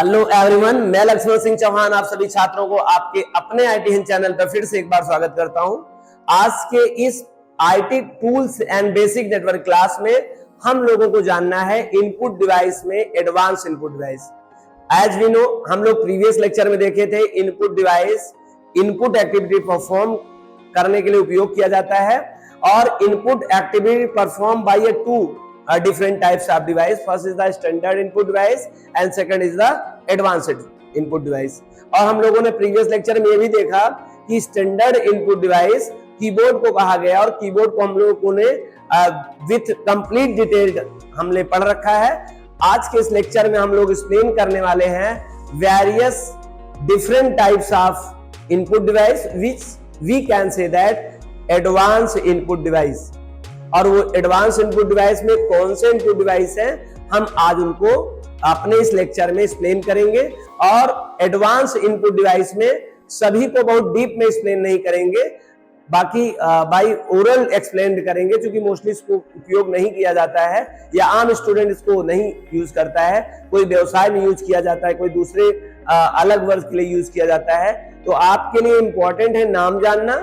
Hello everyone, मैं लक्ष्मण सिंह चौहान आप सभी छात्रों को आपके अपने आईटी हिंद चैनल पर फिर से एक बार स्वागत करता हूं। आज के इस IT tools and basic network class में हम लोगों को जानना है इनपुट डिवाइस में advance input device. As we know, हम लोग प्रीवियस लेक्चर में देखे थे input device input activity perform करने के लिए उपयोग किया जाता है और input activity perform by to different types of device. First is the standard input device and second is the advanced input device. और हम लोगों ने प्रीवियस लेक्चर में ये भी देखा कि स्टैंडर्ड इनपुट डिवाइस कीबोर्ड को कहा गया और कीबोर्ड को हम लोगों ने विथ कंप्लीट डिटेल्ड हमने पढ़ रखा है। आज के इस लेक्चर में हम लोग एक्सप्लेन करने वाले हैं various different types of input device which we can say that advance input device. और वो एडवांस इनपुट डिवाइस में कौन से इनपुट डिवाइस हैं, हम आज उनको अपने इस लेक्चर में एक्सप्लेन करेंगे। और एडवांस इनपुट डिवाइस में सभी को बहुत डीप में एक्सप्लेन नहीं करेंगे, बाकी बाय ओरल एक्सप्लेन करेंगे, क्योंकि मोस्टली इसको उपयोग नहीं किया जाता है या आम स्टूडेंट इसको नहीं यूज करता है। कोई व्यवसाय में यूज किया जाता है, कोई दूसरे अलग वर्क के लिए यूज किया जाता है। तो आपके लिए इंपॉर्टेंट है नाम जानना,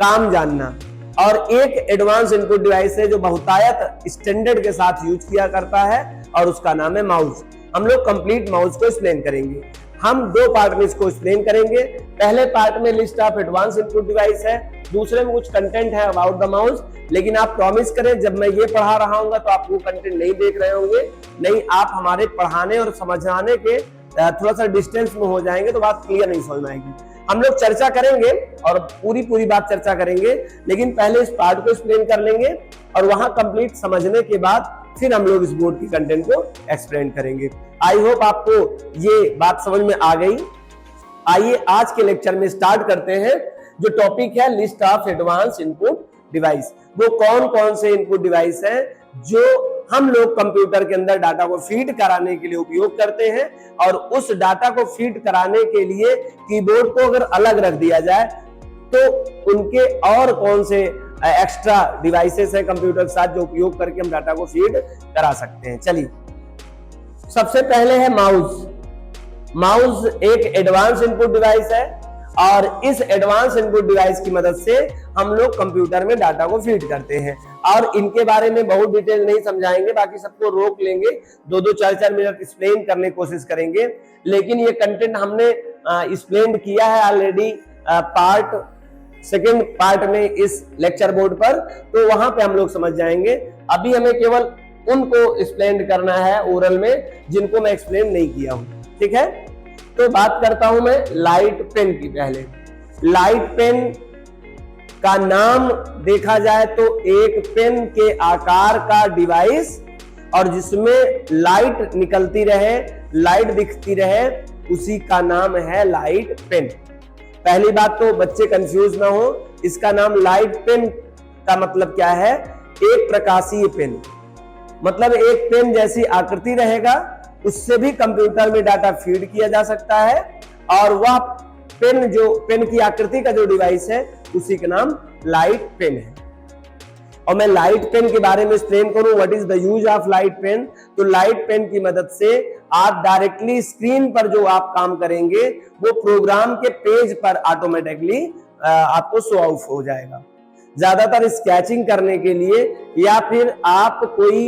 काम जानना। और एक एडवांस इनपुट डिवाइस है जो बहुतायत स्टैंडर्ड के साथ यूज किया करता है और उसका नाम है माउस। हम लोग कंप्लीट माउस को एक्सप्लेन करेंगे। हम दो पार्ट में इसको एक्सप्लेन करेंगे। पहले पार्ट में list of advance input device है, दूसरे में कुछ कंटेंट है अबाउट द माउस। लेकिन आप प्रॉमिस करें जब मैं ये पढ़ा रहा हूँ तो आप वो कंटेंट नहीं देख रहे होंगे, नहीं आप हमारे पढ़ाने और समझाने के थोड़ा सा डिस्टेंस में हो जाएंगे तो बात क्लियर नहीं समझ में आएगी। हम लोग चर्चा करेंगे और पूरी बात चर्चा करेंगे, लेकिन पहले इस पार्ट को एक्सप्लेन कर लेंगे और वहां कंप्लीट समझने के बाद फिर हम लोग इस बोर्ड की कंटेंट को एक्सप्लेन करेंगे। आई होप आपको ये बात समझ में आ गई। आइए आज के लेक्चर में स्टार्ट करते हैं। जो टॉपिक है list of advance input device, वो कौन कौन से इनपुट डिवाइस हैं जो हम लोग कंप्यूटर के अंदर डाटा को फीड कराने के लिए उपयोग करते हैं। और उस डाटा को फीड कराने के लिए कीबोर्ड को अगर अलग रख दिया जाए तो उनके और कौन से एक्स्ट्रा डिवाइसेस हैं कंप्यूटर के साथ जो उपयोग करके हम डाटा को फीड करा सकते हैं। चलिए, सबसे पहले है माउस। माउस एक एडवांस इनपुट डिवाइस है और इस एडवांस इनपुट डिवाइस की मदद से हम लोग कंप्यूटर में डाटा को फीड करते हैं। और इनके बारे में बहुत डिटेल नहीं समझाएंगे, बाकी सबको रोक लेंगे, 2-4 मिनट एक्सप्लेन करने की कोशिश करेंगे। लेकिन ये कंटेंट हमने एक्सप्लेन किया है ऑलरेडी सेकंड पार्ट में इस लेक्चर बोर्ड पर, तो वहां पे हम लोग समझ जाएंगे। अभी हमें केवल उनको एक्सप्लेन करना है ओरल में जिनको मैं एक्सप्लेन नहीं किया हूं। ठीक है, तो बात करता हूं मैं लाइट पेन की। पहले लाइट पेन का नाम देखा जाए तो एक पेन के आकार का डिवाइस और जिसमें लाइट निकलती रहे, लाइट दिखती रहे, उसी का नाम है लाइट पेन। पहली बात तो बच्चे कंफ्यूज ना हो, इसका नाम लाइट पेन का मतलब क्या है? एक प्रकाशीय पेन, मतलब एक पेन जैसी आकृति रहेगा, उससे भी कंप्यूटर में डाटा फीड किया जा सकता है। और वह पेन की आकृति का जो डिवाइस है उसी का नाम लाइट पेन है। और मैं लाइट पेन के बारे में एक्सप्लेन करूं what is the use of light pen, तो लाइट पेन की मदद से आप डायरेक्टली स्क्रीन पर जो आप काम करेंगे वो प्रोग्राम के पेज पर ऑटोमेटिकली आपको शो ऑफ हो जाएगा। ज्यादातर स्केचिंग करने के लिए या फिर आप कोई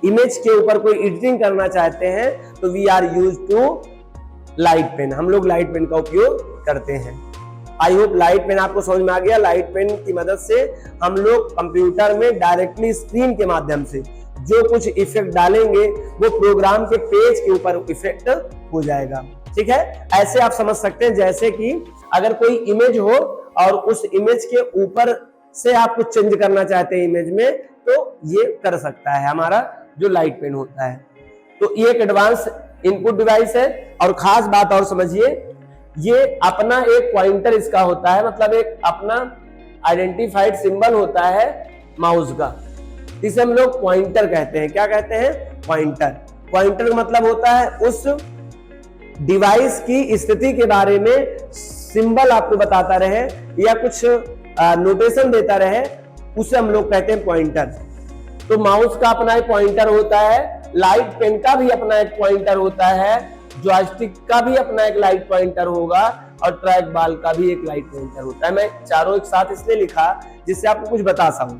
इमेज के ऊपर कोई एडिटिंग करना चाहते हैं तो we are use to light pen, हम लोग लाइट पेन का उपयोग करते हैं। आई होप लाइट पेन आपको समझ में आ गया। लाइट पेन की मदद से हम लोग कंप्यूटर में डायरेक्टली स्क्रीन के माध्यम से जो कुछ इफेक्ट डालेंगे वो प्रोग्राम के पेज के ऊपर इफेक्ट हो जाएगा। ठीक है, ऐसे आप समझ सकते हैं जैसे कि अगर कोई इमेज हो और उस इमेज के ऊपर से आप कुछ चेंज करना चाहते हैं इमेज में, तो ये कर सकता है हमारा जो लाइट पेन होता है। तो ये एक एडवांस इनपुट डिवाइस है। और खास बात और समझिए, ये अपना एक पॉइंटर इसका होता है, मतलब एक अपना आइडेंटिफाइड सिंबल होता है माउस का, इसे हम लोग पॉइंटर कहते हैं। क्या कहते हैं? पॉइंटर। पॉइंटर का मतलब होता है उस डिवाइस की स्थिति के बारे में सिंबल आपको बताता रहे या कुछ नोटेशन देता रहे, उसे हम लोग कहते हैं पॉइंटर। तो माउस का अपना एक पॉइंटर होता है, लाइट पेन का भी अपना एक पॉइंटर होता है, जॉयस्टिक का भी अपना एक लाइट पॉइंटर होगा और ट्रैक बॉल का भी एक लाइट पॉइंटर होता है। मैं चारों एक साथ इसलिए लिखा जिससे आपको कुछ बता सकूं।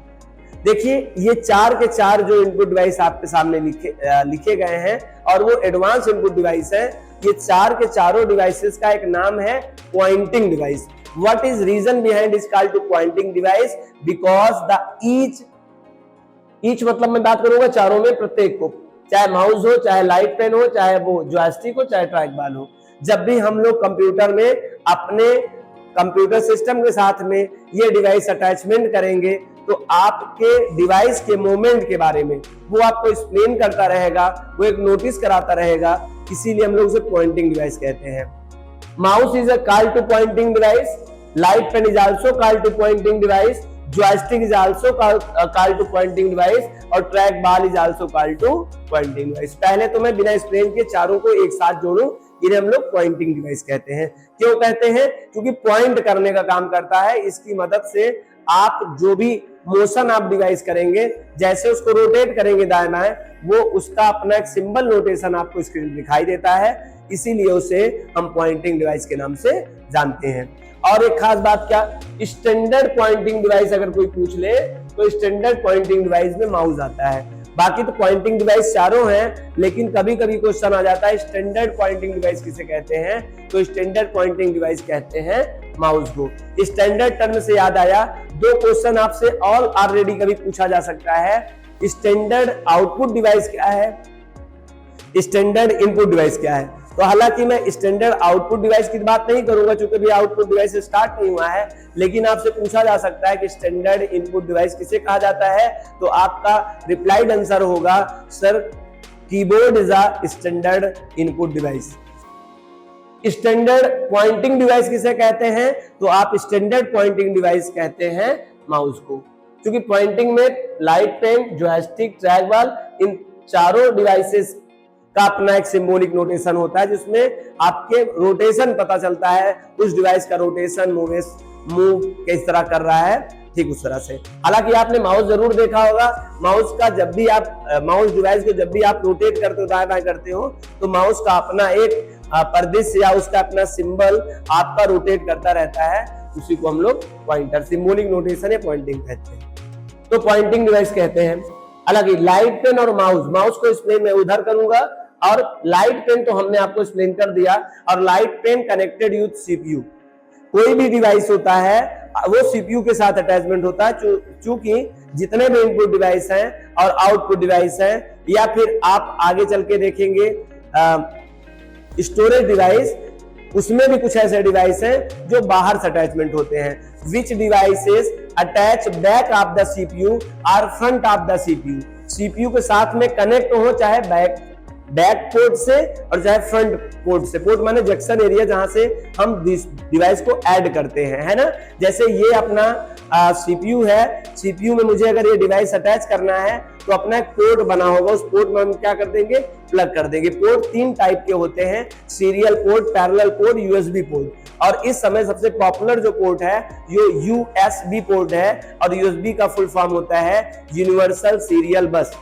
देखिए ये 4 के 4 जो इनपुट डिवाइस आपके सामने लिखे गए हैं और वो एडवांस इनपुट डिवाइस है। ये 4 के चारों डिवाइसेस का एक नाम है pointing device. What is reason behind is called to pointing device? Because the each मतलब मैं बात करूंगा चारों में प्रत्येक को, चाहे माउस हो, चाहे लाइट पेन हो, चाहे वो जॉयस्टिक हो, चाहे ट्रैक बॉल हो। जब भी हम लोग कंप्यूटर में अपने कंप्यूटर सिस्टम के साथ में ये डिवाइस अटैचमेंट करेंगे तो आपके डिवाइस के मूवमेंट के बारे में वो आपको एक्सप्लेन करता रहेगा, वो एक नोटिस कराता रहेगा, इसीलिए हम लोग उसे पॉइंटिंग डिवाइस कहते हैं। Mouse is a called to pointing device, light pen is also called to pointing device, joystick is also called to pointing device और track ball is also called to pointing device। पहले तो मैं बिना explain के चारों को एक साथ जोड़ूं, इन्हें हम लोग पॉइंटिंग डिवाइस कहते हैं। क्यों कहते हैं? क्योंकि पॉइंट करने का काम करता है। इसकी मदद से आप जो भी मोशन आप डिवाइस करेंगे, जैसे उसको रोटेट करेंगे दाएं बाएं, वो उसका अपना एक सिंबल नोटेशन आपको स्क्रीन पर दिखाई देता है, इसीलिए उसे हम पॉइंटिंग डिवाइस के नाम से जानते हैं। और एक खास बात क्या, स्टैंडर्ड पॉइंटिंग डिवाइस अगर कोई पूछ ले तो स्टैंडर्ड पॉइंटिंग डिवाइस में माउस आता है। बाकी तो पॉइंटिंग डिवाइस चारों हैं, लेकिन कभी कभी क्वेश्चन आ जाता है स्टैंडर्ड पॉइंटिंग डिवाइस किसे कहते हैं, तो स्टैंडर्ड पॉइंटिंग डिवाइस कहते हैं माउस को। स्टैंडर्ड टर्म से याद आया, 2 क्वेश्चन आपसे ऑलरेडी कभी पूछा जा सकता है। स्टैंडर्ड आउटपुट डिवाइस क्या है, स्टैंडर्ड इनपुट डिवाइस क्या है। तो हालांकि मैं स्टैंडर्ड आउटपुट डिवाइस की बात नहीं करूंगा क्योंकि भी आउटपुट डिवाइस स्टार्ट नहीं हुआ है, लेकिन आपसे पूछा जा सकता है कि स्टैंडर्ड इनपुट डिवाइस किसे कहा जाता है, तो आपका रिप्लाइड आंसर होगा sir keyboard is a standard input device. Standard pointing device किसे कहते हैं, तो आप स्टैंडर्ड पॉइंटिंग डिवाइस कहते हैं माउस को, क्योंकि पॉइंटिंग में light pen, joystick, track ball, इन चारों डिवाइसेस का अपना एक सिंबॉलिक नोटेशन होता है जिसमें आपके रोटेशन पता चलता है, उस डिवाइस का रोटेशन मूव किस तरह कर रहा है, ठीक उस तरह से। हालांकि आपने माउस जरूर देखा होगा, माउस का जब भी आप माउस डिवाइस को जब भी आप रोटेट करते हो, दाएं बाएं करते हो, तो माउस का अपना एक परिदृश्य या उसका अपना सिंबल आपका रोटेट करता रहता है, उसी को हम लोग पॉइंटर, सिंबॉलिक नोटेशन या पॉइंटिंग कहते हैं। तो पॉइंटिंग डिवाइस कहते हैं। हालांकि लाइट पेन और माउस को एक्सप्लेन मैं उधर करूंगा, और लाइट पेन तो हमने आपको एक्सप्लेन कर दिया। और light pen connected with CPU, कोई भी डिवाइस होता है वो सीपीयू के साथ अटैचमेंट होता है, चूंकि जितने भी इनपुट डिवाइस हैं और आउटपुट डिवाइस हैं, या फिर आप आगे चल के देखेंगे स्टोरेज डिवाइस, उसमें भी कुछ ऐसे डिवाइस हैं जो बाहर से अटैचमेंट होते हैं। Which devices attach back of the CPU और front of the CPU, CPU के साथ में कनेक्ट हो, चाहे बैक पोर्ट से और चाहे फ्रंट पोर्ट से। पोर्ट माने जंक्शन एरिया जहां से हम डिवाइस को ऐड करते हैं, है ना। जैसे ये अपना सीपीयू है, सीपीयू में मुझे अगर ये डिवाइस अटैच करना है तो अपना एक पोर्ट बना होगा, उस पोर्ट में हम क्या कर देंगे, प्लग कर देंगे। पोर्ट 3 टाइप के होते हैं, serial port, parallel port, USB port. और इस समय सबसे पॉपुलर जो पोर्ट है ये यूएसबी पोर्ट है, और यूएसबी का फुल फॉर्म होता है यूनिवर्सल सीरियल बस।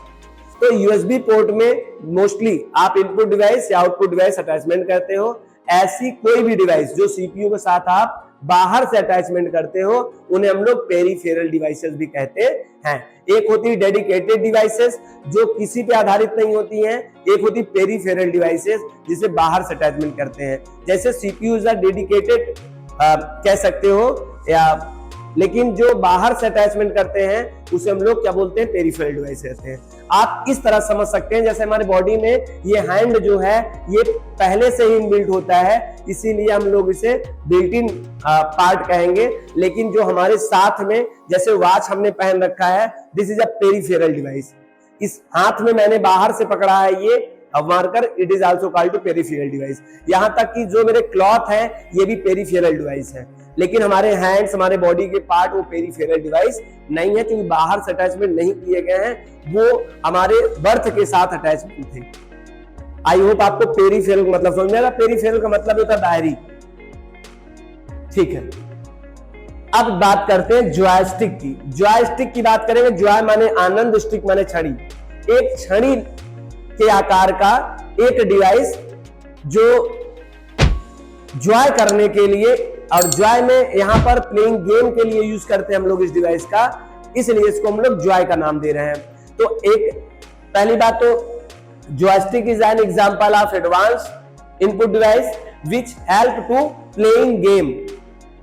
तो यूएसबी पोर्ट में मोस्टली आप इनपुट डिवाइस या आउटपुट डिवाइस अटैचमेंट करते हो। ऐसी कोई भी डिवाइस जो सीपीयू के साथ आप बाहर से अटैचमेंट करते हो, उन्हें हम लोग पेरिफेरल डिवाइसेस भी कहते हैं। एक होती है डेडिकेटेड डिवाइसेस जो किसी पे आधारित नहीं होती हैं, एक होती पेरिफेरल डिवाइसेस जिसे बाहर से अटैचमेंट करते हैं। जैसे सीपीयू इज अ डेडिकेटेड कह सकते हो, या लेकिन जो बाहर से अटैचमेंट करते हैं उसे हम लोग क्या बोलते हैं, पेरिफेरल डिवाइस कहते हैं। आप इस तरह समझ सकते हैं, जैसे हमारे बॉडी में ये हैंड जो है ये पहले से ही इनबिल्ट होता है, इसीलिए हम लोग इसे बिल्ट इन पार्ट कहेंगे। लेकिन जो हमारे साथ में, जैसे वॉच हमने पहन रखा है, this is a peripheral device. इस हाथ में मैंने बाहर से पकड़ा है ये marker, it is also called to peripheral device. यहां तक कि जो मेरे क्लॉथ है ये भी पेरिफेरल डिवाइस है। लेकिन हमारे हैंड्स, हमारे बॉडी के पार्ट वो पेरिफेरल डिवाइस नहीं है, क्योंकि बाहर से अटैचमेंट नहीं किए गए हैं, वो हमारे बर्थ के साथ अटैचमेंट थे। आई होप आपको पेरिफेरल का मतलब समझ में आएगा। पेरिफेरल का मतलब होता है बाहरी, ठीक है। अब बात करते हैं जॉयस्टिक की। जॉयस्टिक की बात करेंगे, जॉय माने आनंद, स्टिक माने छड़ी। एक छड़ी के आकार का एक डिवाइस जो जॉय करने के लिए, और जॉय में यहां पर प्लेइंग गेम के लिए यूज करते हैं हम लोग इस डिवाइस का, इसलिए इसको हम लोग जॉय का नाम दे रहे हैं। तो एक पहली बात तो joystick is an example of advanced input device which help to playing game.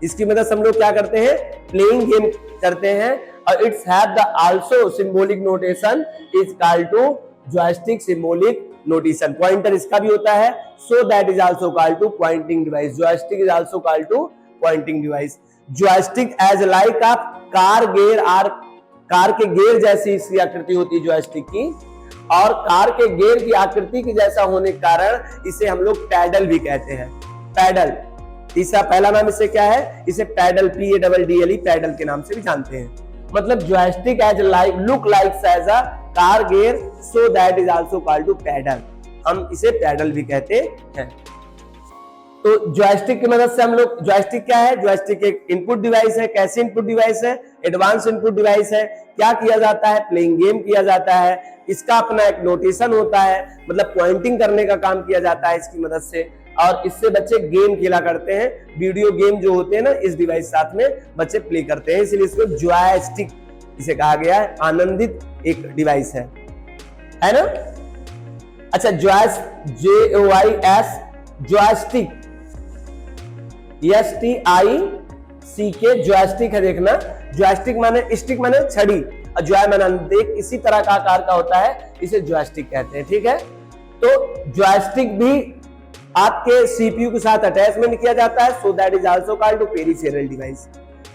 इसकी मदद से हम लोग क्या करते हैं, प्लेइंग गेम करते हैं। और its have the also symbolic notation is called to joystick symbolic notation. Pointer इसका भी होता है, so that is also called to pointing device. Joystick is also called to pointing device. Joystick as like a car gear, और car के gear जैसी इसकी आकृति होती है जॉयस्टिक की, और कार के गेयर की आकृति के जैसा होने के कारण इसे हम लोग पैडल भी कहते हैं। पैडल, तीसरा पहला नाम इसे क्या है, इसे पैडल, PADDLE, पैडल के नाम से भी जानते हैं। मतलब joystick as like look like as a car gear, so that is also called to paddle. हम इसे पैडल भी कहते हैं। तो जॉयस्टिक की मदद से हम लोग, जॉयस्टिक क्या है, जॉयस्टिक एक इनपुट डिवाइस है। कैसे इनपुट डिवाइस है, एडवांस इनपुट डिवाइस है। क्या किया जाता है, प्लेइंग गेम किया जाता है। इसका अपना एक नोटेशन होता है, मतलब पॉइंटिंग करने का काम किया जाता है इसकी मदद से, और इससे बच्चे गेम खेला करते हैं। वीडियो गेम जो होते हैं ना, इस डिवाइस साथ में बच्चे प्ले करते हैं, इसलिए इसको जॉयस्टिक इसे कहा गया है। आनंदित एक डिवाइस है ना। अच्छा, JOYS, जॉयस्टिक, STICK, जॉयस्टिक है। देखना, जॉयस्टिक माने स्टिक माने छड़ी, और जॉय माने देख, इसी तरह का आकार का होता है, इसे जॉयस्टिक कहते हैं। ठीक है, तो जॉयस्टिक भी आपके CPU के साथ अटैचमेंट किया जाता है, so that is also called to peripheral device.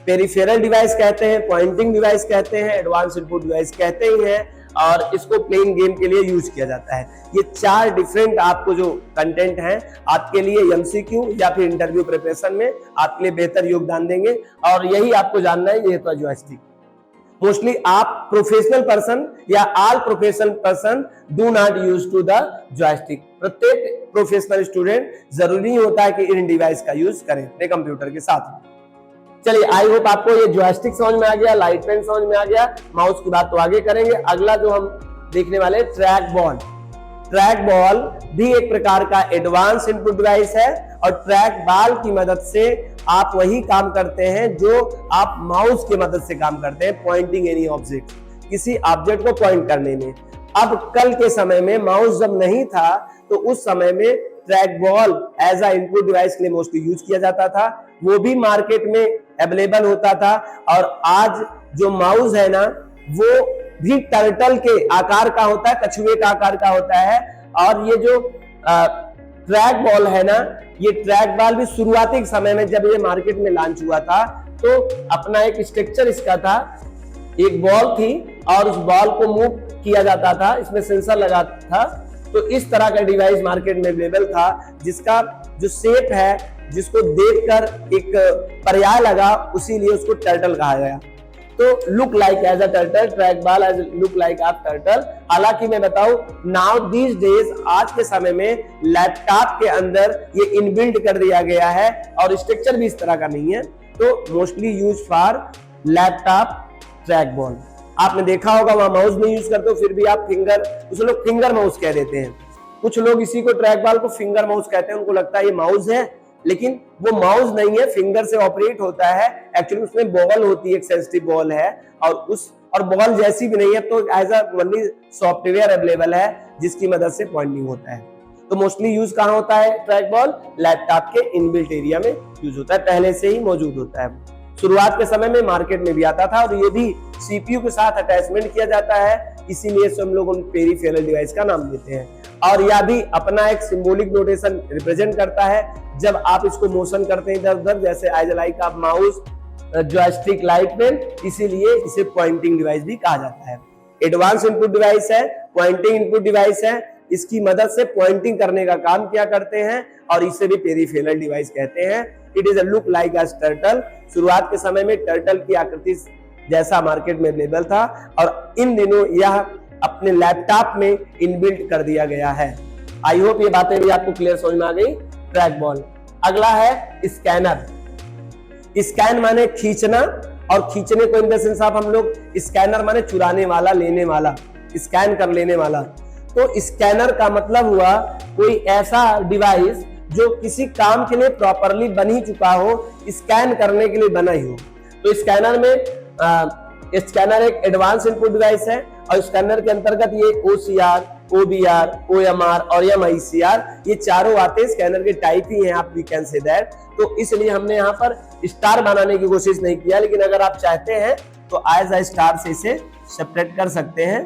Peripheral device कहते हैं, पॉइंटिंग डिवाइस कहते हैं, एडवांस इनपुट डिवाइस कहते ही हैं, और इसको प्लेइंग गेम के लिए यूज किया जाता है। ये चार डिफरेंट आपको जो कंटेंट हैं आपके लिए MCQ या फिर इंटरव्यू प्रिपरेशन में आपके लिए बेहतर योगदान देंगे, और यही आपको जानना है। ये तो जॉयस्टिक मोस्टली आप प्रोफेशनल पर्सन या all professional person do not use to the joystick. प्रत्येक प्रोफेशनल स्टूडेंट जरूरी होता है कि इन डिवाइस का यूज करें अपने कंप्यूटर के साथ। चलिए, आई होप आपको ये जॉयस्टिक समझ में आ गया, लाइट पेन समझ में आ गया। माउस की बात तो आगे करेंगे। अगला जो हम देखने वाले ट्रैक बॉल। ट्रैक बॉल भी एक प्रकार का एडवांस इनपुट डिवाइस है, और ट्रैक बॉल की मदद से आप वही काम करते हैं जो आप माउस की मदद से काम करते हैं, पॉइंटिंग एनी ऑब्जेक्ट, किसी ऑब्जेक्ट को पॉइंट करने में। अब कल के समय में माउस जब नहीं था, तो उस समय में track ball as a input device के लिए मोस्टली यूज किया जाता था। वो भी मार्केट में अवेलेबल होता था। और आज जो माउस है ना, वो भी टर्टल के आकार का होता है, कछुए का आकार का होता है। और ये जो ट्रैक बॉल है ना, ये ट्रैक बॉल भी शुरुआती समय में जब ये मार्केट में लॉन्च हुआ था, तो अपना एक स्ट्रक्चर इसका था, एक बॉल थी और उस बॉल को मूव किया जाता था, इसमें सेंसर लगा था। तो इस तरह का डिवाइस मार्केट में अवेलेबल था, जिसका जो शेप है, जिसको देखकर एक पर्याय लगा, उसीलिए उसको टर्टल कहा गया। तो look like as a turtle, track ball as look like a turtle. हालांकि मैं बताऊं, नाउ दीज डेज, आज के समय में लैपटॉप के अंदर ये इनबिल्ट कर दिया गया है, और स्ट्रक्चर भी इस तरह का नहीं है। तो mostly use for laptop track ball. आपने देखा होगा वहां माउस नहीं यूज करते हो, फिर भी आप फिंगर, उसे लोग फिंगर माउस कह देते हैं। कुछ लोग इसी को ट्रैक बॉल को फिंगर माउस कहते हैं, उनको लगता है ये माउस है, लेकिन वो माउस नहीं है, फिंगर से ऑपरेट होता है। एक्चुअली उसमें बॉल होती है, एक सेंसिटिव बॉल है, और बॉल जैसी भी नहीं है, तो as a only software available है जिसकी मदद से पॉइंटिंग होता है। तो मोस्टली यूज कहां होता है ट्रैक बॉल? लैपटॉप के इनबिल्ट एरिया में यूज होता है, पहले से ही मौजूद होता है। शुरुआत के समय में मार्केट में भी आता था, और ये भी CPU के साथ अटैचमेंट किया जाता है, इसीलिए हम लोग उन पेरिफेरल डिवाइस का नाम देते हैं। और यह भी अपना एक सिंबॉलिक नोटेशन रिप्रेजेंट करता है। जब आप इसको मोशन करते हैं इधर उधर, जैसे एज लाइक आप माउस, जॉयस्टिक, लाइट पेन, इसीलिए इसे पॉइंटिंग डिवाइस भी कहा जाता है। एडवांस इनपुट डिवाइस है, पॉइंटिंग इनपुट डिवाइस है, इसकी मदद से पॉइंटिंग करने का काम क्या करते हैं, और इसे भी पेरिफेरल डिवाइस कहते हैं। It is a look like as turtle. शुरुआत के समय में टर्टल की आकृति जैसा मार्केट में अवेलेबल था, और इन दिनों यह अपने लैपटॉप में इनबिल्ट कर दिया गया है। आई होप ये बातें भी आपको क्लियर समझ में आ गई। Track ball. अगला है स्कैनर। स्कैन माने खींचना, और खींचने को इन द सेंस आप हम लोग, स्कैनर माने चुराने वाला, लेने वाला, स्कैन कर लेने वाला। तो स्कैनर का मतलब हुआ कोई ऐसा डिवाइस जो किसी काम के लिए प्रॉपरली बन ही चुका हो, स्कैन करने के लिए बना ही हो। तो स्कैनर में स्कैनर एक एडवांस इनपुट डिवाइस है और स्कैनर के अंतर्गत ये OCR, OBR, OMR और MICR ये चारों आते हैं, स्कैनर के टाइप ही हैं, आप वी कैन से दैट। तो इसलिए हमने यहाँ पर स्टार बनाने की कोशिश नहीं किया, लेकिन अगर आप चाहते हैं तो एज अ स्टार से इसे सेपरेट कर सकते हैं।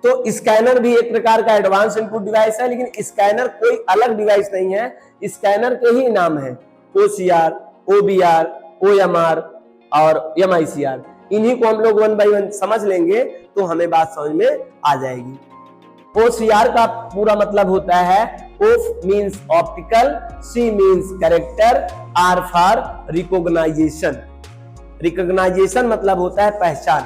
तो स्कैनर भी एक प्रकार का एडवांस इनपुट डिवाइस है, लेकिन स्कैनर कोई अलग डिवाइस नहीं है, स्कैनर के ही नाम है OCR, OBR, OMR और MICR। इन्हीं को हम लोग वन बाय वन समझ लेंगे तो हमें बात समझ में आ जाएगी। OCR का पूरा मतलब होता है O means optical, C means character, R for recognisation. Recognisation मतलब होता है पहचान,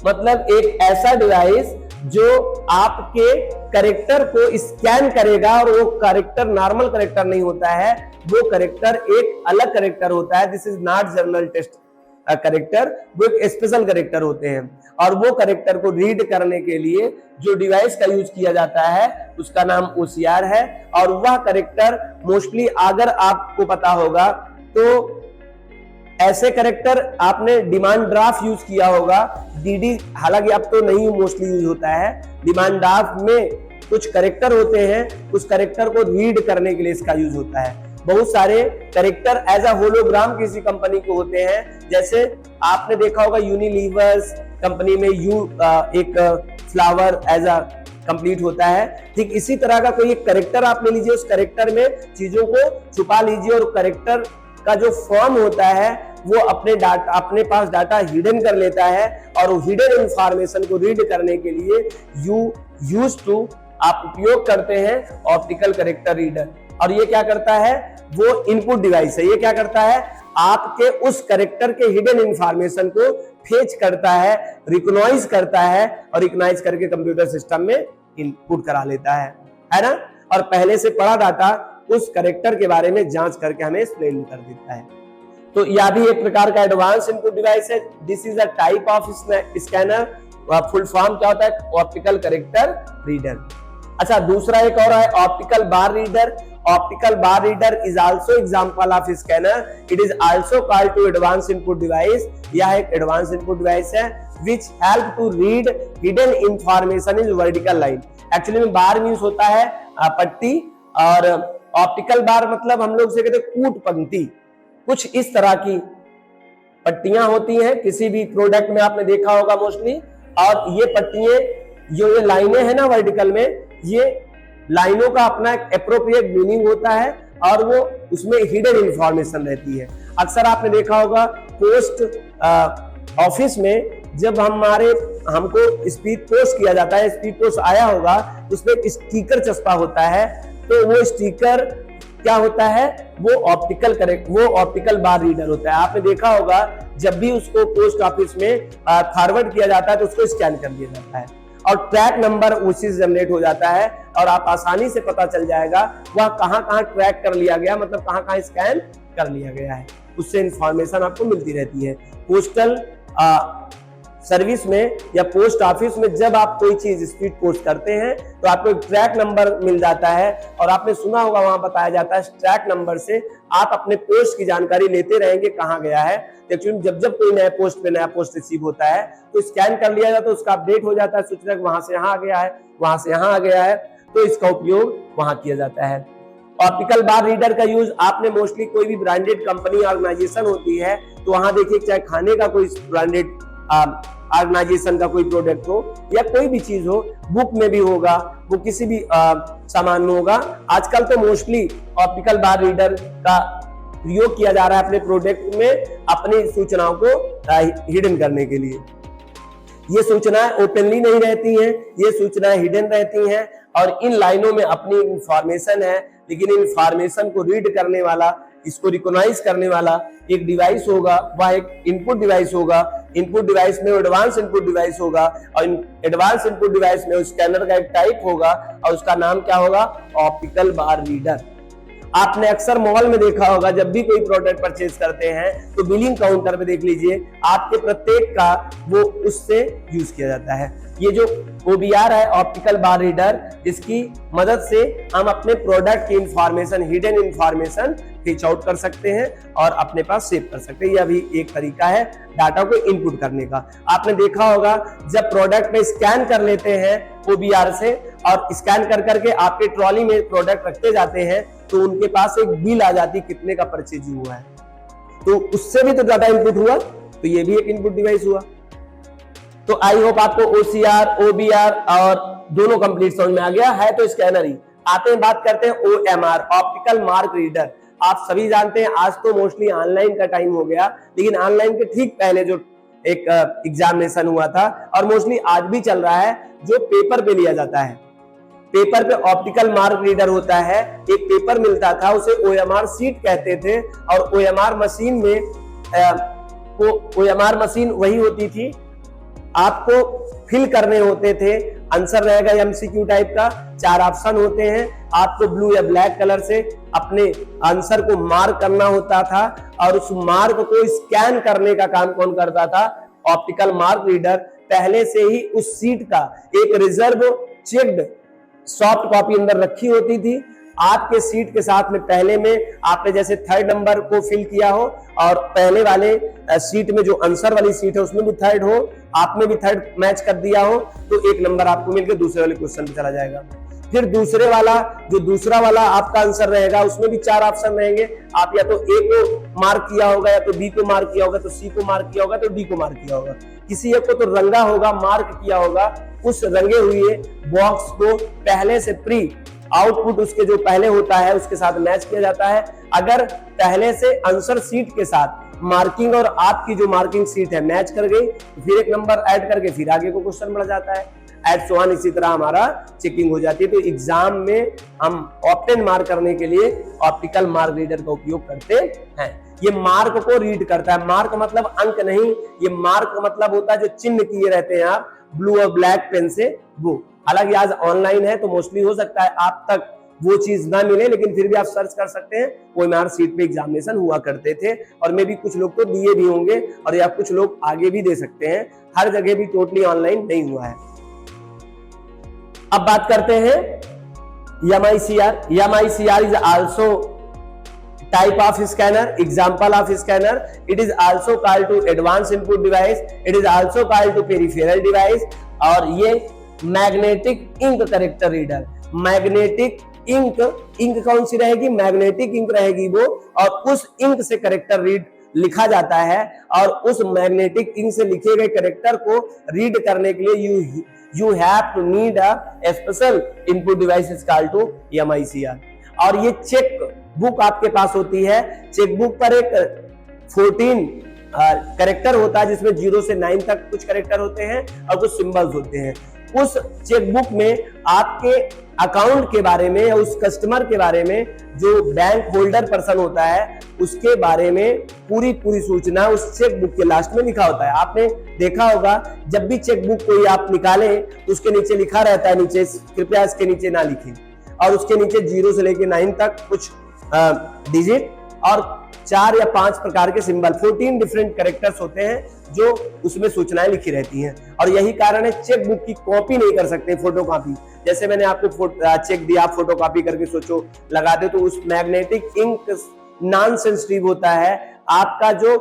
मतलब एक ऐसा डिवाइस जो आपके कैरेक्टर को स्कैन करेगा और वो कैरेक्टर नॉर्मल कैरेक्टर नहीं होता है, वो कैरेक्टर एक अलग कैरेक्टर होता है। This is not general test character, वो एक स्पेशल कैरेक्टर होते हैं और वो कैरेक्टर को रीड करने के लिए जो डिवाइस का यूज किया जाता है उसका नाम OCR है। और वह कैरेक्टर मोस्टली अगर आपको पता होगा तो ऐसे कैरेक्टर आपने डिमांड ड्राफ्ट यूज किया होगा, DD हालांकि अब तो नहीं मोस्टली यूज होता है। डिमांड ड्राफ्ट में कुछ कैरेक्टर होते हैं, उस कैरेक्टर को रीड करने के लिए इसका यूज होता है। बहुत सारे कैरेक्टर एज अ होलोग्राम किसी कंपनी को होते हैं, जैसे आपने देखा होगा यूनिलीवर्स कंपनी में एक फ्लावर एज अ कंप्लीट होता है। ठीक इसी तरह का कोई एक कैरेक्टर आप ले लीजिए, उस कैरेक्टर में चीजों को छुपा लीजिए और कैरेक्टर का जो फॉर्म होता है वो अपने पास डाटा हिडन कर लेता है और हिडन इंफॉर्मेशन को रीड करने के लिए आप उपयोग करते हैं ऑप्टिकल कैरेक्टर रीडर। और ये क्या करता है, वो इनपुट डिवाइस है। ये क्या करता है, आपके उस कैरेक्टर के हिडन इंफॉर्मेशन को फेच करता है, रिकॉग्नाइज करता है और रिकॉग्नाइज करके कंप्यूटर सिस्टम में इनपुट करा लेता है ना। और पहले से पड़ा डाटा उस कैरेक्टर के बारे में जांच करके हमें एक्सप्लेन कर देता है। तो यह भी एक प्रकार का एडवांस इनपुट डिवाइस है। This is a type of scanner. Full form क्या होता है, ऑप्टिकल कैरेक्टर रीडर। अच्छा, दूसरा एक और है optical bar reader. Optical bar reader is also example of scanner. It is also called to advance input device. यह एक एडवांस इनपुट डिवाइस है which help to read hidden information in vertical line। Actually में bar means होता है पट्टी और optical बार मतलब हम लोग से कहते हैं कूट पंक्ति। कुछ इस तरह की पट्टियां होती हैं किसी भी प्रोडक्ट में, आपने देखा होगा मोस्टली। और ये पट्टियां जो ये लाइनें हैं ना वर्टिकल में, ये लाइनों का अपना एक एप्रोप्रिएट मीनिंग होता है और वो उसमें हिडन इंफॉर्मेशन रहती है। अक्सर आपने देखा होगा पोस्ट ऑफिस में जब हमको स्पीड पोस्ट किया जाता है, स्पीड पोस्ट आया होगा, उसमें एक स्टिकर चस्पा होता है। तो वो स्टिकर क्या होता है, वो ऑप्टिकल बार रीडर होता है। आपने देखा होगा जब भी उसको पोस्ट ऑफिस में फॉरवर्ड किया जाता है तो उसको स्कैन कर दिया जाता है और ट्रैक नंबर उसी से जनरेट हो जाता है और आप आसानी से पता चल जाएगा वह कहां ट्रैक कर लिया गया, मतलब कहां स्कैन कर लिया गया है। उससे इंफॉर्मेशन आपको मिलती रहती है। पोस्टल सर्विस में या पोस्ट ऑफिस में जब आप कोई चीज स्पीड पोस्ट करते हैं तो आपको एक ट्रैक नंबर मिल जाता है और आपने सुना होगा वहां बताया जाता है ट्रैक नंबर से आप अपने पोस्ट की जानकारी लेते रहेंगे कहां गया है। एक्चुअली जब कोई नया पोस्ट रिसीव होता है तो स्कैन कर लिया जाता है, उसका अपडेट हो जाता है, सूचना वहां से यहाँ आ गया है, वहां से यहाँ आ गया है, तो इसका उपयोग वहां किया जाता है। ऑप्टिकल बार रीडर का यूज आपने मोस्टली कोई भी ब्रांडेड कंपनी ऑर्गेनाइजेशन होती है तो वहां देखिए, चाहे खाने का कोई ब्रांडेड ऑर्गेनाइजेशन का कोई प्रोडक्ट हो या कोई भी चीज हो, बुक में भी होगा, वो किसी भी सामान में होगा। आजकल तो मोस्टली ऑप्टिकल बार रीडर का प्रयोग किया जा रहा है अपने प्रोडक्ट में अपनी सूचनाओं को हिडन करने के लिए। ये सूचनाएं ओपनली नहीं रहती हैं, ये सूचनाएं हिडन रहती हैं और इन लाइनों में अपनी इंफॉर्मेशन है, लेकिन इंफॉर्मेशन को रीड करने वाला, इसको रिकॉग्नाइज करने वाला एक डिवाइस होगा, वह एक इनपुट डिवाइस होगा। इनपुट डिवाइस में एडवांस इनपुट डिवाइस होगा और एडवांस इनपुट डिवाइस में स्कैनर का एक टाइप होगा और उसका नाम क्या होगा, ऑप्टिकल बार रीडर। आपने अक्सर मॉल में देखा होगा जब भी कोई प्रोडक्ट परचेज करते हैं तो बिलिंग काउंटर पे देख लीजिए, आपके प्रत्येक का वो उससे यूज किया जाता है। ये जो OBR है, ऑप्टिकल बार रीडर, इसकी मदद से हम अपने प्रोडक्ट की information, hidden information Fitch out कर सकते हैं और अपने पास सेव कर सकते हैं। यह भी एक तरीका है डाटा को इनपुट करने का। आपने देखा होगा जब प्रोडक्ट में स्कैन कर लेते हैं OBR से और स्कैन कर करके आपके ट्रॉली में प्रोडक्ट रखते जाते हैं तो उनके पास एक बिल आ जाती कितने का परचेज हुआ है, तो उससे भी तो डाटा इनपुट हुआ, तो ये भी एक इनपुट डिवाइस हुआ। तो आई होप आपको OCR, OBR और दोनों कंप्लीट समझ में आ गया है। तो स्कैनर ही आते हैं, बात करते हैं OMR, ऑप्टिकल मार्क रीडर। आप सभी जानते हैं आज तो मोस्टली ऑनलाइन का टाइम हो गया, लेकिन ऑनलाइन के ठीक पहले जो एक एग्जामिनेशन हुआ था और मोस्टली आज भी चल रहा है, जो पेपर पे लिया जाता है। पेपर पे ऑप्टिकल मार्क रीडर होता है, एक पेपर मिलता था, उसे OMR सीट कहते थे। और OMR मशीन में OMR मशीन वही होती थी, आपको फिल करने होते थे। आंसर रहेगा MCQ टाइप का, 4 ऑप्शन होते हैं, आपको ब्लू या ब्लैक कलर से अपने आंसर को मार्क करना होता था और उस मार्क को स्कैन करने का काम कौन करता था? Optical mark reader. पहले से ही उस सीट का एक रिजर्व चेक्ड सॉफ्ट कॉपी अंदर रखी होती थी। आपके सीट के साथ में पहले में आपने जैसे 3rd नंबर को फिल किया हो और पहले वाले सीट में जो आंसर वाली सीट है उसमें भी 3rd हो, आपने भी 3rd मैच कर दिया हो, तो 1 नंबर आपको मिलकर दूसरे वाले क्वेश्चन पे चला जाएगा। फिर दूसरे वाला जो दूसरा वाला आपका आंसर रहेगा उसमें भी 4 ऑप्शन रहेंगे। आप या तो A को मार्क किया होगा, या तो B को मार्क किया होगा, तो C को मार्क किया होगा, तो D को मार्क किया होगा। किसी एक को तो रंगा होगा, मार्क किया होगा। उस रंगे हुए बॉक्स को पहले से प्री आउटपुट उसके जो पहले होता है उसके साथ मैच किया जाता है। अगर पहले से आंसर सीट के साथ मार्किंग और आपकी जो मार्किंग सीट है मैच कर गई तो फिर 1 नंबर ऐड करके फिर आगे को क्वेश्चन बढ़ जाता है। एट सो ऑन इसी तरह हमारा चेकिंग हो जाती है। तो एग्जाम में हम ऑप्टेन मार्क करने के लिए ऑप्टिकल मार्क रीडर का उपयोग करते हैं। ये मार्क को रीड करता है। मार्क मतलब अंक नहीं, ये मार्क मतलब होता है जो चिन्ह किए रहते हैं आप ब्लू और ब्लैक पेन से, वो। हालांकि आज ऑनलाइन है तो मोस्टली हो सकता है आप तक वो चीज ना मिले, लेकिन फिर भी आप सर्च कर सकते हैं। OMR सीट पे एग्जामिनेशन हुआ करते थे और मे भी कुछ लोग तो दिए भी होंगे और या कुछ लोग आगे भी दे सकते हैं। हर जगह भी टोटली ऑनलाइन नहीं हुआ है। अब बात करते हैं MICR। MICR is also type of scanner, example of scanner. It is also called to advanced input device. It is also called to peripheral device. और ये magnetic ink character reader. Magnetic ink, ink कौन सी रहेगी? Magnetic ink रहेगी वो, और उस ink से करेक्टर रीड लिखा जाता है और उस मैग्नेटिक इंक से लिखे गए करेक्टर को रीड करने के लिए you have to need a special input device is called to MICR। और ये चेक बुक आपके पास होती है। चेक बुक पर एक 14 करेक्टर होता है जिसमें 0 से 9 तक कुछ करेक्टर होते हैं और कुछ सिंबल्स होते हैं। उस चेक बुक में आपके अकाउंट के बारे में या उस कस्टमर के बारे में, जो बैंक होल्डर पर्सन होता है उसके बारे में पूरी सूचना उस चेक बुक के लास्ट में लिखा होता है। आपने देखा होगा जब भी चेक बुक कोई आप निकालें तो उसके नीचे लिखा रहता है, नीचे कृपया इसके नीचे ना लिखें, और उसके नीचे 0 से लेकर 9 तक कुछ डिजिट और 4 या 5 प्रकार के सिंबल, 14 डिफरेंट कैरेक्टर्स होते हैं जो उसमें सूचनाएं लिखी रहती हैं। और यही कारण है चेक बुक की कॉपी नहीं कर सकते, फोटोकॉपी। जैसे मैंने आपको चेक दिया, आप फोटोकॉपी करके सोचो लगाते, तो उस मैग्नेटिक इंक नॉन सेंसिटिव होता है। आपका जो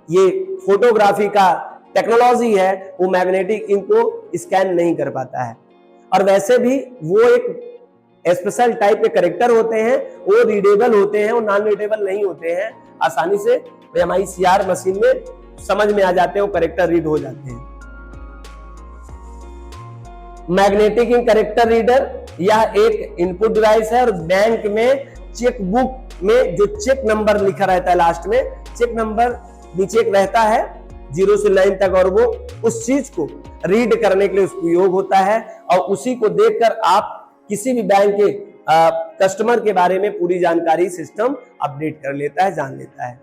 ये फोटोग्राफी का टेक्नोलॉजी है वो मैग्नेटिक इंक को स्कैन नहीं कर पाता है। और वैसे भी वो एक स्पेशल टाइप के करेक्टर होते हैं, वो रीडेबल होते हैं, वो नॉन रीडेबल नहीं होते हैं। आसानी से MICR मशीन में समझ में आ जाते हैं, वो करेक्टर रीड हो जाते हैं। मैग्नेटिक इंक करेक्टर रीडर यह एक इनपुट डिवाइस है और बैंक में चेक बुक में जो चेक नंबर लिखा रहता है लास्ट में, चेक नंबर नीचे एक रहता है 0 से 9 तक, और वो उस चीज को रीड करने के लिए उपयोग होता है। और उसी को देखकर आप किसी भी बैंक के कस्टमर के बारे में पूरी जानकारी सिस्टम अपडेट कर लेता है, जान लेता है।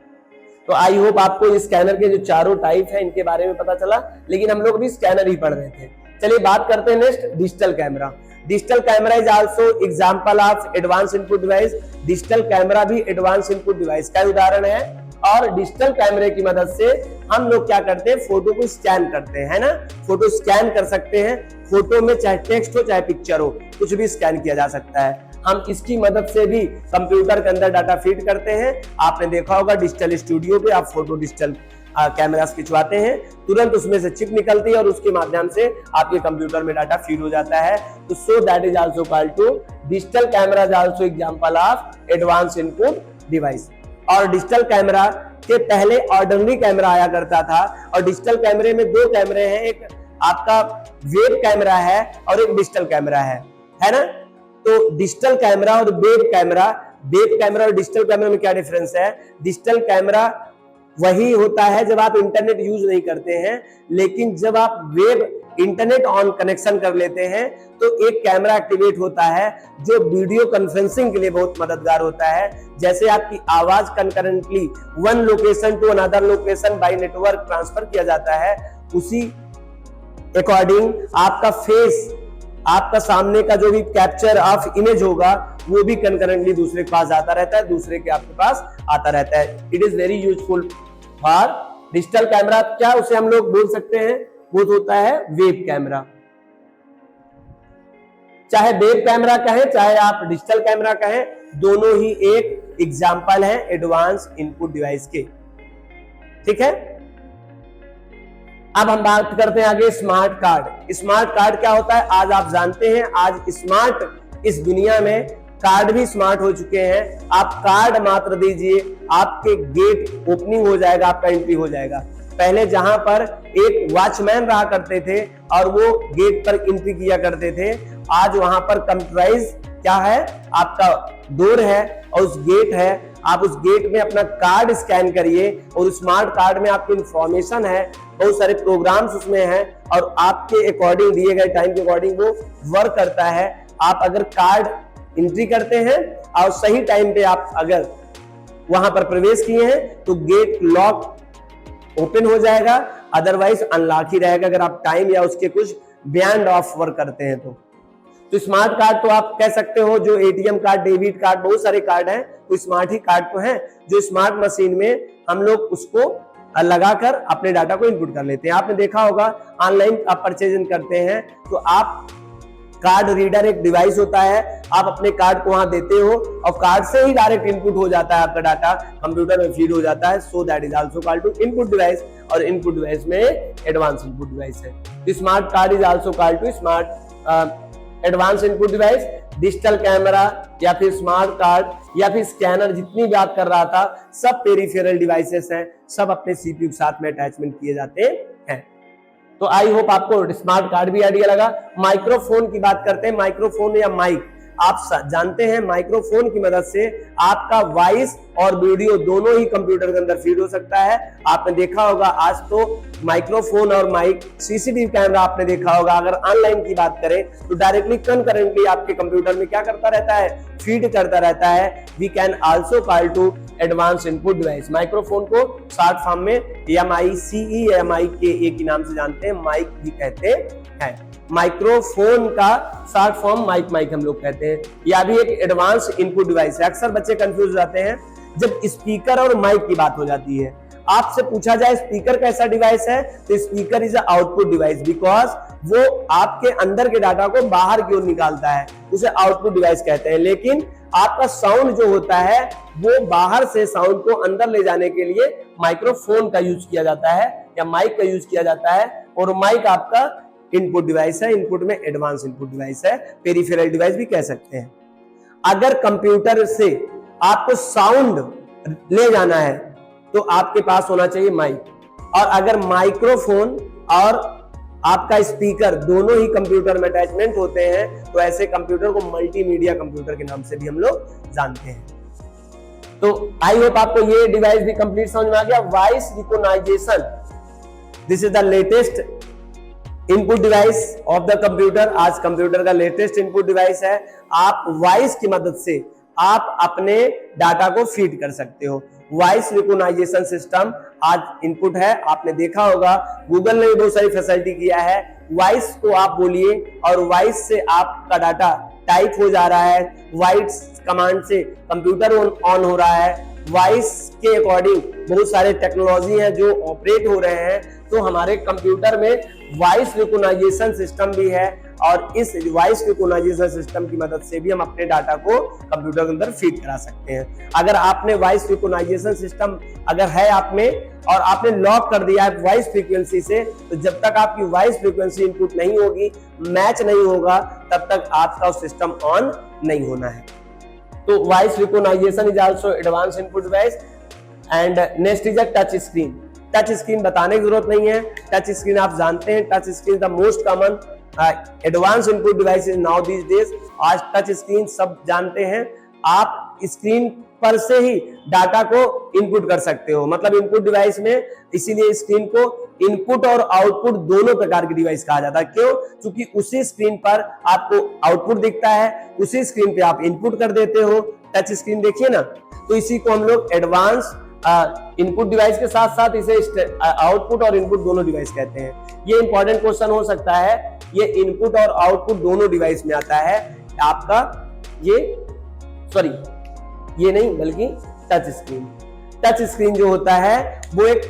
तो आई होप आपको इस स्कैनर के जो चारों टाइप है इनके बारे में पता चला, लेकिन हम लोग भी स्कैनर ही पढ़ रहे थे। चलिए बात करते हैं next, digital camera. Digital camera is also example of advance input device. Digital camera भी एडवांस इनपुट डिवाइस का उदाहरण है। और डिजिटल कैमरे की मदद से हम लोग क्या करते हैं, फोटो को स्कैन करते हैं, है ना। फोटो स्कैन कर सकते हैं, फोटो में चाहे टेक्स्ट हो चाहे पिक्चर हो, कुछ भी स्कैन किया जा सकता है। हम इसकी मदद से भी कंप्यूटर के अंदर डाटा फीड करते हैं। आपने देखा होगा डिजिटल स्टूडियो पे आप फोटो डिजिटल कैमरा खिंचवाते हैं, तुरंत उसमें से चिप निकलती है और उसके माध्यम से आपके कंप्यूटर में डाटा फीड हो जाता है। तो so that is also called to digital camera is also example of advance input device. और डिजिटल कैमरा के पहले ऑर्डिनरी कैमरा आया करता था, और डिजिटल कैमरे में दो कैमरे हैं, एक आपका वेब कैमरा है और एक डिजिटल कैमरा है ना। तो डिजिटल कैमरा और वेब कैमरा और डिजिटल कैमरा में क्या डिफरेंस है? डिजिटल कैमरा वही होता है जब आप इंटरनेट यूज नहीं करते हैं, लेकिन जब आप वेब इंटरनेट ऑन कनेक्शन कर लेते हैं तो एक कैमरा एक्टिवेट होता है जो वीडियो कॉन्फ्रेंसिंग के लिए बहुत मददगार होता है। जैसे आपकी आवाज concurrently one location to another location by network transfer किया जाता है, उसी अकॉर्डिंग आपका फेस, आपका सामने का जो भी कैप्चर ऑफ इमेज होगा वो भी कंकरेंटली दूसरे के पास आता रहता है, दूसरे के आपके पास आता रहता है। It is very useful for digital camera. क्या उसे हम लोग बोल सकते हैं? वो होता है वेब कैमरा। चाहे वेब कैमरा कहें चाहे आप डिजिटल कैमरा कहें, दोनों ही एक एग्जाम्पल है एडवांस इनपुट डिवाइस के। ठीक है, अब हम बात करते हैं आगे स्मार्ट कार्ड। स्मार्ट कार्ड क्या होता है आज आप जानते हैं। आज स्मार्ट इस दुनिया में कार्ड भी स्मार्ट हो चुके हैं। आप कार्ड मात्र दीजिए, आपके गेट ओपनिंग हो जाएगा, आपका एंट्री हो जाएगा। पहले जहां पर एक वॉचमैन रहा करते थे और वो गेट पर एंट्री किया करते थे, आज वहां पर कंप्यूटराइज क्या है, आपका डोर है और उस गेट है। आप उस गेट में अपना कार्ड स्कैन करिए और स्मार्ट कार्ड में आपकी इंफॉर्मेशन है, बहुत सारे प्रोग्राम्स उसमें हैं और आपके अकॉर्डिंग, दिए गए टाइम के अकॉर्डिंग वो वर्क करता है। आप अगर कार्ड एंट्री करते हैं और सही टाइम पे आप अगर वहां पर प्रवेश किए हैं तो गेट लॉक ओपन हो जाएगा, अदरवाइज अनलॉक ही रहेगा अगर आप टाइम या उसके कुछ बियॉन्ड ऑफ वर्क करते हैं तो स्मार्ट कार्ड तो आप कह सकते हो, जो एटीएम कार्ड, डेबिट कार्ड, बहुत सारे कार्ड हैं, तो स्मार्ट ही कार्ड तो हैं जो स्मार्ट मशीन में हम लोग उसको लगाकर अपने डाटा को इनपुट कर लेते हैं। आपने देखा होगा ऑनलाइन आप परचेजिंग करते हैं तो आप कार्ड रीडर एक डिवाइस होता है, आप अपने कार्ड को वहां देते हो और कार्ड से ही डायरेक्ट इनपुट हो जाता है, आपका डाटा कंप्यूटर में फीड हो जाता है। So that is also called to input device, और इनपुट डिवाइस में एडवांस इनपुट डिवाइस है। Smart card is also called to smart advance input device. Digital camera या फिर स्मार्ट कार्ड या फिर स्कैनर, जितनी बात कर रहा था, सब पेरिफेरल डिवाइसेस हैं, सब अपने सीपीयू के साथ में अटैचमेंट किए जाते हैं। तो आई होप आपको स्मार्ट कार्ड भी आइडिया लगा। माइक्रोफोन की बात करते हैं, माइक्रोफोन या माइक। आप जानते हैं माइक्रोफोन की मदद से आपका वॉइस और वीडियो दोनों ही कंप्यूटर के अंदर फीड हो सकता है। आपने देखा होगा आज तो माइक्रोफोन और माइक, सीसीटीवी कैमरा आपने देखा होगा। अगर ऑनलाइन की बात करें तो डायरेक्टली कंकरेंटली आपके कंप्यूटर में क्या करता रहता है, फीड करता रहता है। We can also call to advance input device. Microphone को शॉर्ट फॉर्म में MICE या माइक के एक ही नाम से जानते हैं, माइक भी कहते हैं। माइक्रोफोन का शॉर्ट फॉर्म माइक हम लोग कहते हैं। यह भी एक एडवांस इनपुट डिवाइस है। अक्सर बच्चे कंफ्यूज हो जाते हैं जब स्पीकर और माइक की बात हो जाती है। आपसे पूछा जाए स्पीकर कैसा डिवाइस है, तो speaker is output device, because वो आपके अंदर के डाटा को बाहर की ओर निकालता है, उसे आउटपुट डिवाइस कहते हैं। लेकिन आपका साउंड जो होता है वो बाहर से साउंड को अंदर ले जाने के लिए माइक्रोफोन का यूज किया जाता है या माइक का यूज किया जाता है, और माइक आपका इनपुट डिवाइस है। इनपुट में एडवांस इनपुट डिवाइस है, पेरिफेरल डिवाइस भी कह सकते हैं। अगर कंप्यूटर से आपको साउंड ले जाना है तो आपके पास होना चाहिए माइक, और अगर माइक्रोफोन और आपका स्पीकर दोनों ही कंप्यूटर में अटैचमेंट होते हैं तो ऐसे कंप्यूटर को मल्टीमीडिया कंप्यूटर के नाम से भी हम लोग जानते हैं। तो आई होप आपको ये डिवाइस भी कंप्लीट समझ में आ गया। Voice recognition, this is the latest input device of the computer. आज कंप्यूटर का लेटेस्ट इनपुट डिवाइस है। आप वॉइस की मदद से आप अपने डाटा को फीड कर सकते हो। वॉइस रिकॉग्निशन सिस्टम आज इनपुट है। आपने देखा होगा गूगल ने भी बहुत सारी फैसिलिटी किया है। वॉइस को आप बोलिए और वॉइस से आपका डाटा टाइप हो जा रहा है, वॉइस कमांड से कंप्यूटर ऑन हो रहा है, वॉइस के अकॉर्डिंग बहुत सारे टेक्नोलॉजी हैं जो ऑपरेट हो रहे हैं, तो हमारे कंप्यूटर में वॉइस रिकॉग्नाइजेशन सिस्टम भी है और इस वॉइस रिकॉग्नाइजेशन सिस्टम की मदद से भी हम अपने डाटा को कंप्यूटर के अंदर फीड करा सकते हैं। अगर आपने वॉइस रिकॉग्नाइजेशन सिस्टम अगर है आप में और आपने लॉक कर दिया है वॉइस फ्रीक्वेंसी से, तो जब तक आपकी वॉइस फ्रीक्वेंसी इनपुट नहीं होगी, मैच नहीं होगा, तब तक आपका सिस्टम ऑन नहीं होना है। तो voice recognisation is also advance input device. And next is a touch screen. Touch screen बताने की जरूरत नहीं है, टच स्क्रीन आप जानते हैं, touch screen the most common advance input device is now these days. आज टच स्क्रीन सब जानते हैं, आप स्क्रीन पर से ही डाटा को इनपुट कर सकते हो। मतलब इनपुट डिवाइस में, इसीलिए स्क्रीन को इनपुट और आउटपुट दोनों प्रकार की डिवाइस कहा जाता है। क्यों? क्योंकि उसी स्क्रीन पर आपको आउटपुट दिखता है, उसी स्क्रीन पे आप इनपुट कर देते हो। टच स्क्रीन देखिए ना, तो इसी को हम लोग एडवांस इनपुट डिवाइस के साथ साथ इसे आउटपुट और इनपुट दोनों डिवाइस कहते हैं। ये इंपॉर्टेंट क्वेश्चन हो सकता है, ये इनपुट और आउटपुट दोनों डिवाइस में आता है आपका, ये नहीं बल्कि टच स्क्रीन। टच स्क्रीन जो होता है वो एक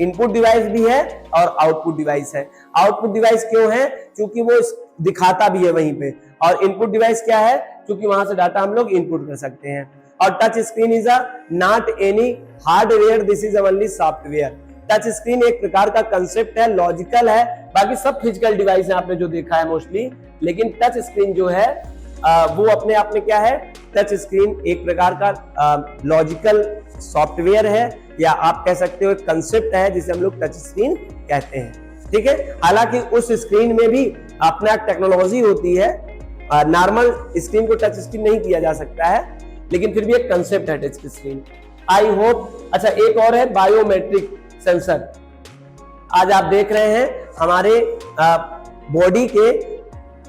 इनपुट डिवाइस भी है और आउटपुट डिवाइस है। आउटपुट डिवाइस क्यों है? क्योंकि वो दिखाता भी है वहीं पे, और इनपुट डिवाइस क्या है? क्योंकि वहां से डाटा हम लोग इनपुट कर सकते हैं। और touch screen is a not any hardware, this is only software. Touch screen एक प्रकार का कंसेप्ट है, लॉजिकल है, बाकी सब फिजिकल डिवाइस है आपने जो देखा है मोस्टली, लेकिन टच स्क्रीन जो है वो अपने आप में क्या है? टच स्क्रीन एक प्रकार का लॉजिकल सॉफ्टवेयर है, या आप कह सकते हो एक कंसेप्ट है जिसे हम लोग टच स्क्रीन कहते हैं। ठीक है, हालांकि उस स्क्रीन में भी अपना टेक्नोलॉजी होती है, नॉर्मल स्क्रीन को टच स्क्रीन नहीं किया जा सकता है, लेकिन फिर भी एक कंसेप्ट है टच स्क्रीन। I hope. अच्छा, एक और है बायोमेट्रिक सेंसर। आज आप देख रहे हैं हमारे बॉडी के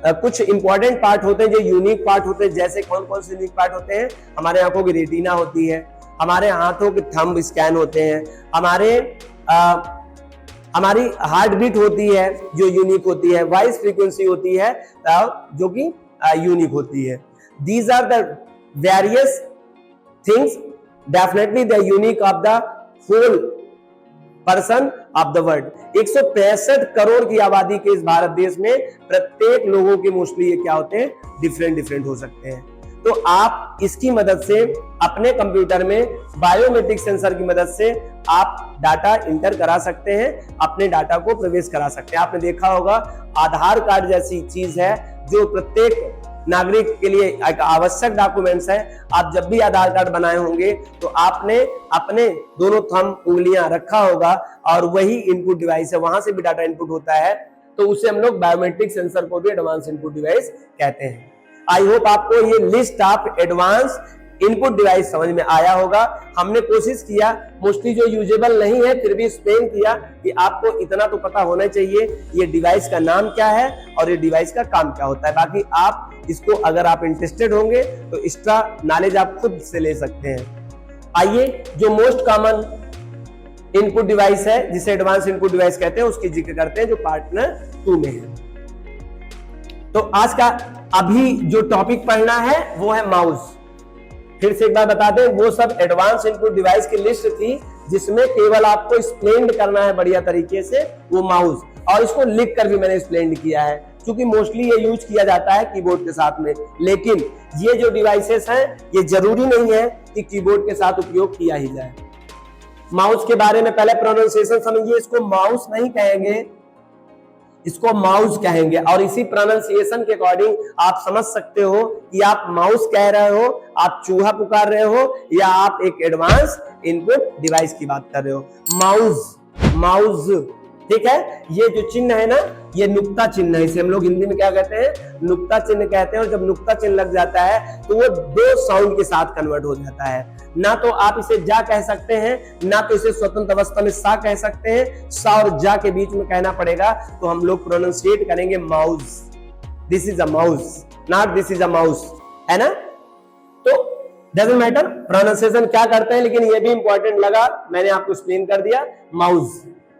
कुछ इंपॉर्टेंट पार्ट होते हैं जो यूनिक पार्ट होते हैं। जैसे कौन कौन से यूनिक पार्ट होते हैं? हमारे आंखों की रेटिना होती है, हमारे हाथों के थंब स्कैन होते हैं, हमारी हार्ट बीट होती है जो यूनिक होती है, वॉइस फ्रीक्वेंसी होती है जो कि यूनिक होती है। These are the various things, definitely the unique of the whole person of the world. 165 crore की आबादी के इस भारत देश में प्रत्येक लोगों के मोस्टली ये क्या होते हैं? डिफरेंट हो सकते हैं। तो आप इसकी मदद से अपने कंप्यूटर में बायोमेट्रिक सेंसर की मदद से आप डाटा इंटर करा सकते हैं, अपने डाटा को प्रवेश करा सकते हैं। आपने देखा होगा आधार कार्ड जैसी चीज है जो प्रत्येक नागरिक के लिए एक आवश्यक डॉक्यूमेंट्स है। आप जब भी आधार कार्ड बनाए होंगे तो आपने अपने दोनों थंब उंगलियां रखा होगा और वही इनपुट डिवाइस है, वहां से भी डाटा इनपुट होता है, तो उसे हम लोग बायोमेट्रिक सेंसर को भी एडवांस इनपुट डिवाइस कहते हैं। आई होप आपको ये list of advance input device समझ में आया होगा। हमने कोशिश किया, मोस्टली जो यूजेबल नहीं है फिर भी एक्सप्लेन किया कि आपको इतना तो पता होना चाहिए ये डिवाइस का नाम क्या है और ये डिवाइस का काम क्या होता है। बाकी आप इसको अगर आप इंटरेस्टेड होंगे तो एक्स्ट्रा नॉलेज आप खुद से ले सकते हैं। आइए, जो मोस्ट कॉमन इनपुट डिवाइस है जिसे एडवांस इनपुट डिवाइस कहते हैं उसकी जिक्र करते हैं, जो पार्टनर 2 में है। तो आज का अभी जो टॉपिक पढ़ना है वो है माउस। फिर से एक बार बता दें, वो सब एडवांस इनपुट डिवाइस की लिस्ट थी जिसमें केवल आपको एक्सप्लेन करना है बढ़िया तरीके से वो माउस, और इसको लिख कर भी मैंने एक्सप्लेन किया है क्योंकि मोस्टली ये यूज किया जाता है कीबोर्ड के साथ में। लेकिन ये जो डिवाइसेस हैं ये जरूरी नहीं है कि कीबोर्ड के साथ उपयोग किया ही जाए। माउस के बारे में पहले प्रोनाउंसिएशन समझिए, इसको माउस नहीं कहेंगे, इसको माउस कहेंगे, और इसी प्रोनाउंसिएशन के अकॉर्डिंग आप समझ सकते हो कि आप माउस कह रहे हो, आप चूहा पुकार रहे हो, या आप एक एडवांस इनपुट डिवाइस की बात कर रहे हो। माउस, ठीक है। ये जो चिन्ह है ना, ये नुक्ता चिन्ह है, इसे हम लोग हिंदी में क्या कहते हैं? नुक्ता चिन्ह कहते हैं। और जब नुक्ता चिन्ह लग जाता है तो वो 2 साउंड के साथ कन्वर्ट हो जाता है। ना तो आप इसे जा कह सकते हैं, ना तो इसे स्वतंत्र अवस्था में सा कह सकते हैं। सा और जा के बीच में कहना पड़ेगा, तो हम लोग प्रोनाउंसिएट करेंगे mouse. This is a mouse, not this is a mouse, है ना। तो डजंट मैटर प्रोनाउंसिएशन क्या करते हैं, लेकिन ये भी इंपॉर्टेंट लगा, मैंने आपको एक्सप्लेन कर दिया।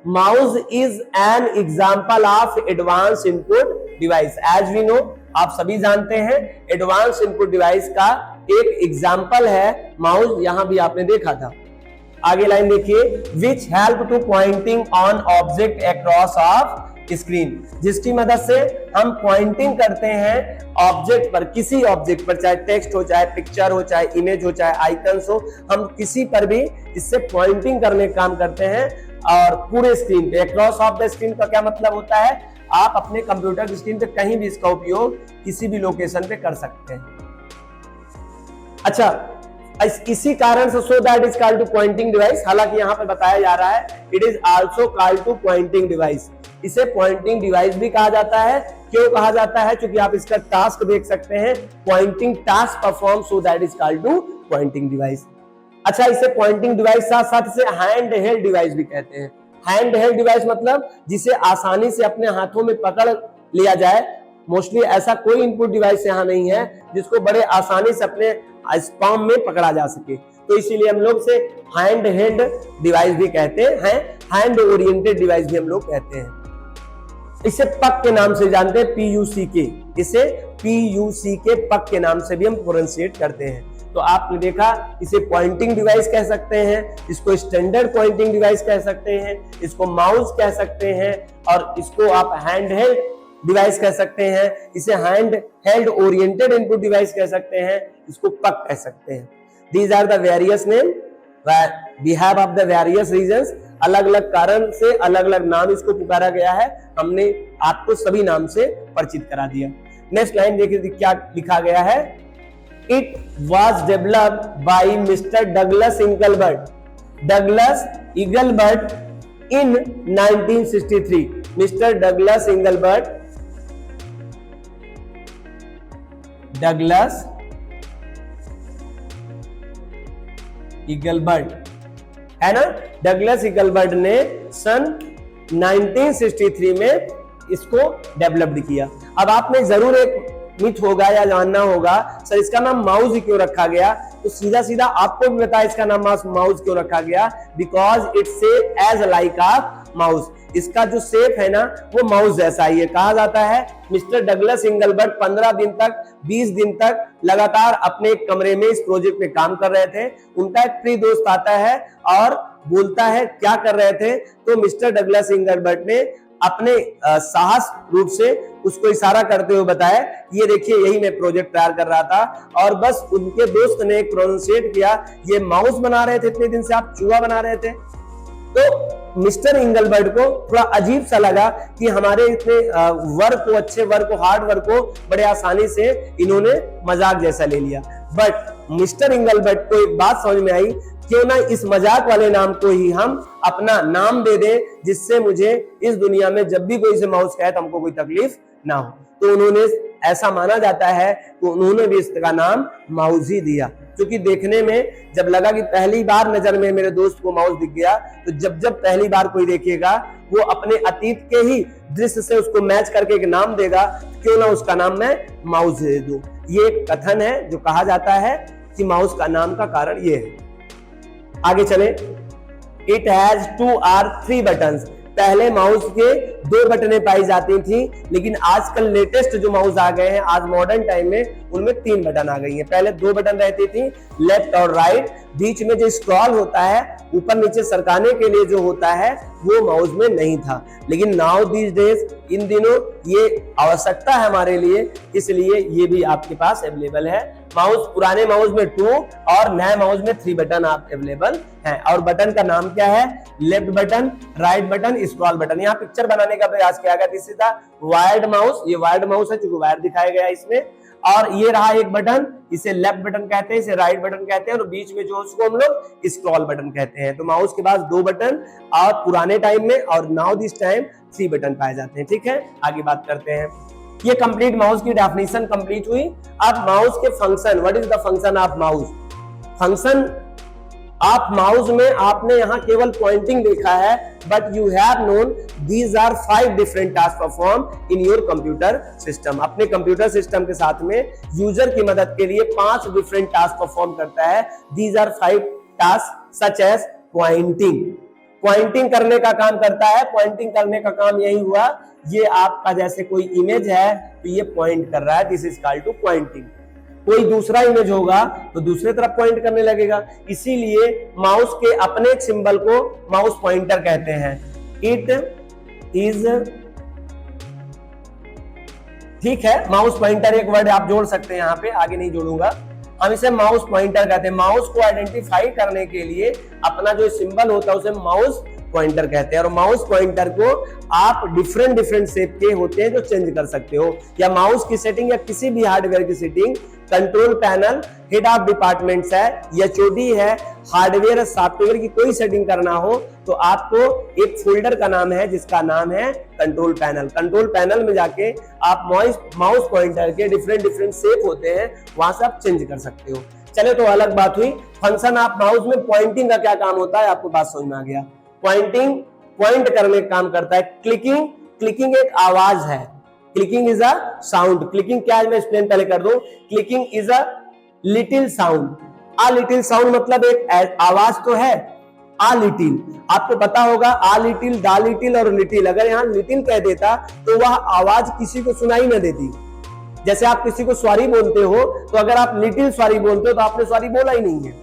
Mouse is an example of advance input device. As we know, आप सभी जानते हैं एडवांस इनपुट डिवाइस का एक एग्जाम्पल है माउस। यहां भी आपने देखा था आगे लाइन देखिए, which help to pointing on object across of screen, जिसकी मदद से हम पॉइंटिंग करते हैं ऑब्जेक्ट पर, किसी ऑब्जेक्ट पर, चाहे टेक्स्ट हो, चाहे पिक्चर हो, चाहे इमेज हो, चाहे आइकन्स हो, हम किसी पर भी इससे पॉइंटिंग करने का काम करते हैं और पूरे स्क्रीन पे। अक्रॉस ऑफ द स्क्रीन का क्या मतलब होता है, आप अपने कंप्यूटर की स्क्रीन पे कहीं भी इसका उपयोग किसी भी लोकेशन पे कर सकते हैं। अच्छा, इसी कारण से so that is called to pointing device, हालांकि यहाँ पे बताया जा रहा है it is also called to pointing device, इसे पॉइंटिंग डिवाइस भी कहा जाता है। क्यों कहा जाता है, क्योंकि आप इसका टास्क देख सकते हैं, pointing task perform, so that is called to pointing device. अच्छा, इसे पॉइंटिंग डिवाइस साथ साथ इसे हैंड हेल्ड डिवाइस भी कहते हैं। हैंड हेल्ड डिवाइस मतलब जिसे आसानी से अपने हाथों में पकड़ लिया जाए। मोस्टली ऐसा कोई इनपुट डिवाइस यहाँ नहीं है जिसको बड़े आसानी से अपने पाम में पकड़ा जा सके, तो इसीलिए हम लोग से हैंड हेल्ड डिवाइस भी कहते हैं, हैंड ओरिएंटेड डिवाइस भी हम लोग कहते हैं। इसे पक के नाम से जानते हैं, PUCK, इसे PUCK पक के नाम से भी हम प्रोनाउंसिएट करते हैं। तो आपने देखा, इसे पॉइंटिंग डिवाइस कह सकते हैं, इसको स्टैंडर्ड पॉइंटिंग डिवाइस कह सकते हैं, इसको माउस कह सकते हैं, और इसको आप हैंड हेल्ड डिवाइस कह सकते हैं, इसे hand held oriented input device कह सकते हैं, इसको पक कह सकते हैं। These are the various name behalf of the various reasons, अलग अलग कारण से अलग अलग नाम इसको पुकारा गया है, हमने आपको सभी नाम से परिचित करा दिया। नेक्स्ट लाइन देखिए क्या लिखा गया है, it was developed by mister Douglas Engelbart in 1963। Mister Douglas Engelbart है ना, डगलस इंगलबर्ट ने सन 1963 में इसको डेवलप्ड किया। अब आपने जरूर एक मिथ होगा या जानना होगा, सर इसका नाम माउस क्यों रखा गया, तो सीधा सीधा आपको भी पता है इसका नाम माउस क्यों रखा गया, because it shape as like a mouse, इसका जो शेप है ना वो माउस जैसा ही है। कहा जाता है मिस्टर डगलस इंगलबर्ट 15 दिन तक 20 दिन तक लगातार अपने एक कमरे में इस प्रोजेक्ट पे काम कर रहे थे। उनका एक प्रिय दोस्त आता है और बोलता है क्या कर रहे थे, तो मिस्टर डगलस इंगलबर्ट ने अपने साहस रूप से उसको इशारा करते हुए बताया, ये देखिए यही मैं प्रोजेक्ट तैयार कर रहा था, और बस उनके दोस्त ने प्रोनाउंसिएट किया, ये माउस बना रहे थे इतने दिन से, आप चूहा बना रहे थे। तो मिस्टर इंगलबर्ट को थोड़ा अजीब सा लगा कि हमारे इतने वर्क को, अच्छे वर्क को, हार्ड वर्क को बड़े आसानी से इन्होंने मजाक जैसा ले लिया। बट मिस्टर इंगलबर्ट को एक बात समझ में आई, क्यों ना इस मजाक वाले नाम को ही हम अपना नाम दे दें, जिससे मुझे इस दुनिया में जब भी कोई से माउस कहे तो हमको कोई तकलीफ ना हो। तो उन्होंने, ऐसा माना जाता है कि उन्होंने भी इसका नाम माउस ही दिया, क्योंकि देखने में जब लगा कि पहली बार नजर में मेरे दोस्त को माउस दिख गया, तो जब पहली बार कोई देखेगा वो अपने अतीत के ही दृश्य से उसको मैच करके एक नाम देगा, क्यों ना उसका नाम मैं माउस दे दूं। ये एक कथन है जो कहा जाता है कि माउस का नाम का कारण ये है। आगे चले, इट हैज 2 or 3 बटन्स। पहले माउस के 2 बटनें पाई जाती थी, लेकिन आजकल लेटेस्ट जो माउस आ गए हैं आज मॉडर्न टाइम में, उनमें 3 बटन आ गई हैं। पहले 2 बटन रहती थी, लेफ्ट और राइट, बीच में जो स्क्रॉल होता है ऊपर नीचे सरकाने के लिए जो होता है वो माउस में नहीं था। लेकिन नाउ दीज डेज, इन दिनों ये आवश्यकता है हमारे लिए, इसलिए ये भी आपके पास अवेलेबल है। माउस, पुराने माउस में 2 और नए माउस में 3 बटन आप अवेलेबल हैं। और बटन का नाम क्या है, left button, right button, scroll button. यहाँ पिक्चर बनाने का प्रयास किया गया, this is the wired mouse, ये वायर्ड माउस है क्योंकि वायर दिखाया गया इसमें। और ये रहा एक बटन, इसे लेफ्ट बटन कहते हैं, इसे राइट बटन कहते हैं, और बीच में जो उसको हम लोग स्क्रॉल बटन कहते हैं। तो माउस के पास 2 बटन और पुराने टाइम में और नाउ दिस टाइम 3 बटन पाए जाते हैं। ठीक है, आगे बात करते हैं। ये कंप्लीट माउस की डेफिनेशन कंप्लीट हुई। अब माउस के function, what is the function of mouse. Function of mouse में आपने यहाँ केवल पॉइंटिंग देखा है, but you have known these are 5 different task perform in your computer system. अपने कंप्यूटर सिस्टम के साथ में यूजर की मदद के लिए 5 डिफरेंट टास्क परफॉर्म करता है। These are 5 task such as pointing. Pointing करने का काम करता है। पॉइंटिंग करने का काम यही हुआ, ये आपका जैसे कोई इमेज है तो ये पॉइंट कर रहा है, this is called to pointing. कोई दूसरा इमेज होगा तो दूसरे तरफ पॉइंट करने लगेगा। इसीलिए माउस के अपने एक सिंबल को माउस पॉइंटर कहते हैं। इट इज, ठीक है, माउस पॉइंटर एक वर्ड आप जोड़ सकते हैं यहाँ पे, आगे नहीं जोड़ूंगा। हम इसे माउस पॉइंटर कहते हैं। माउस को आइडेंटिफाई करने के लिए अपना जो सिंबल होता है उसे माउस पॉइंटर कहते हैं। और माउस पॉइंटर को आप डिफरेंट डिफरेंट शेप के होते हैं जो चेंज कर सकते हो, या माउस की सेटिंग या किसी भी हार्डवेयर की setting, control panel, head of departments है, एचओडी है, हार्डवेयर सॉफ्टवेयर की कोई सेटिंग करना हो तो आपको एक फोल्डर का नाम है जिसका नाम है कंट्रोल पैनल। कंट्रोल पैनल में जाके आप माउस पॉइंटर के डिफरेंट डिफरेंट शेप होते हैं, वहां से आप चेंज कर सकते हो। चले, तो अलग बात हुई। फंक्शन ऑफ माउस में पॉइंटिंग का क्या काम होता है, आपको बात समझ में आ गया। पॉइंटिंग पॉइंट करने का काम करता है। क्लिकिंग, क्लिकिंग एक आवाज है। Clicking is a sound. Clicking क्या है मैं एक्सप्लेन पहले कर दूं। Clicking is a little sound. Uh little sound मतलब एक आवाज तो है, आ लिटिल, आपको पता होगा आ लिटिल, दा लिटिल और लिटिल, अगर यहाँ लिटिल कह देता तो वह आवाज किसी को सुनाई न देती। जैसे आप किसी को सॉरी बोलते हो तो अगर आप लिटिल सॉरी बोलते हो तो आपने सॉरी बोला ही नहीं है।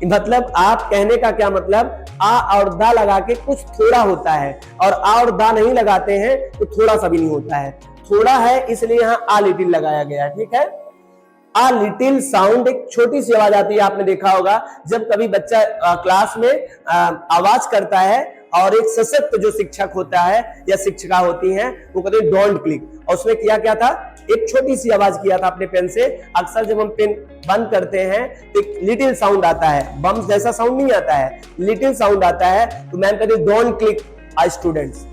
मतलब आप कहने का क्या मतलब, आ और दा लगा के कुछ थोड़ा होता है, और आ और दा नहीं लगाते हैं तो थोड़ा सा भी नहीं होता है। थोड़ा है इसलिए यहाँ आ लिटिल लगाया गया है, ठीक है। आ लिटिल साउंड, एक छोटी सी आवाज आती है। आपने देखा होगा जब कभी बच्चा क्लास में आवाज करता है और एक सशक्त जो शिक्षक होता है या शिक्षिका होती हैं वो कहते हैं डोंट क्लिक, और उसने किया क्या था, एक छोटी सी आवाज किया था अपने पेन से। अक्सर जब हम पेन बंद करते हैं तो एक लिटिल साउंड आता है, बम जैसा साउंड नहीं आता है, लिटिल साउंड आता है। तो मैम कहते हैं डोंट क्लिक आ स्टूडेंट्स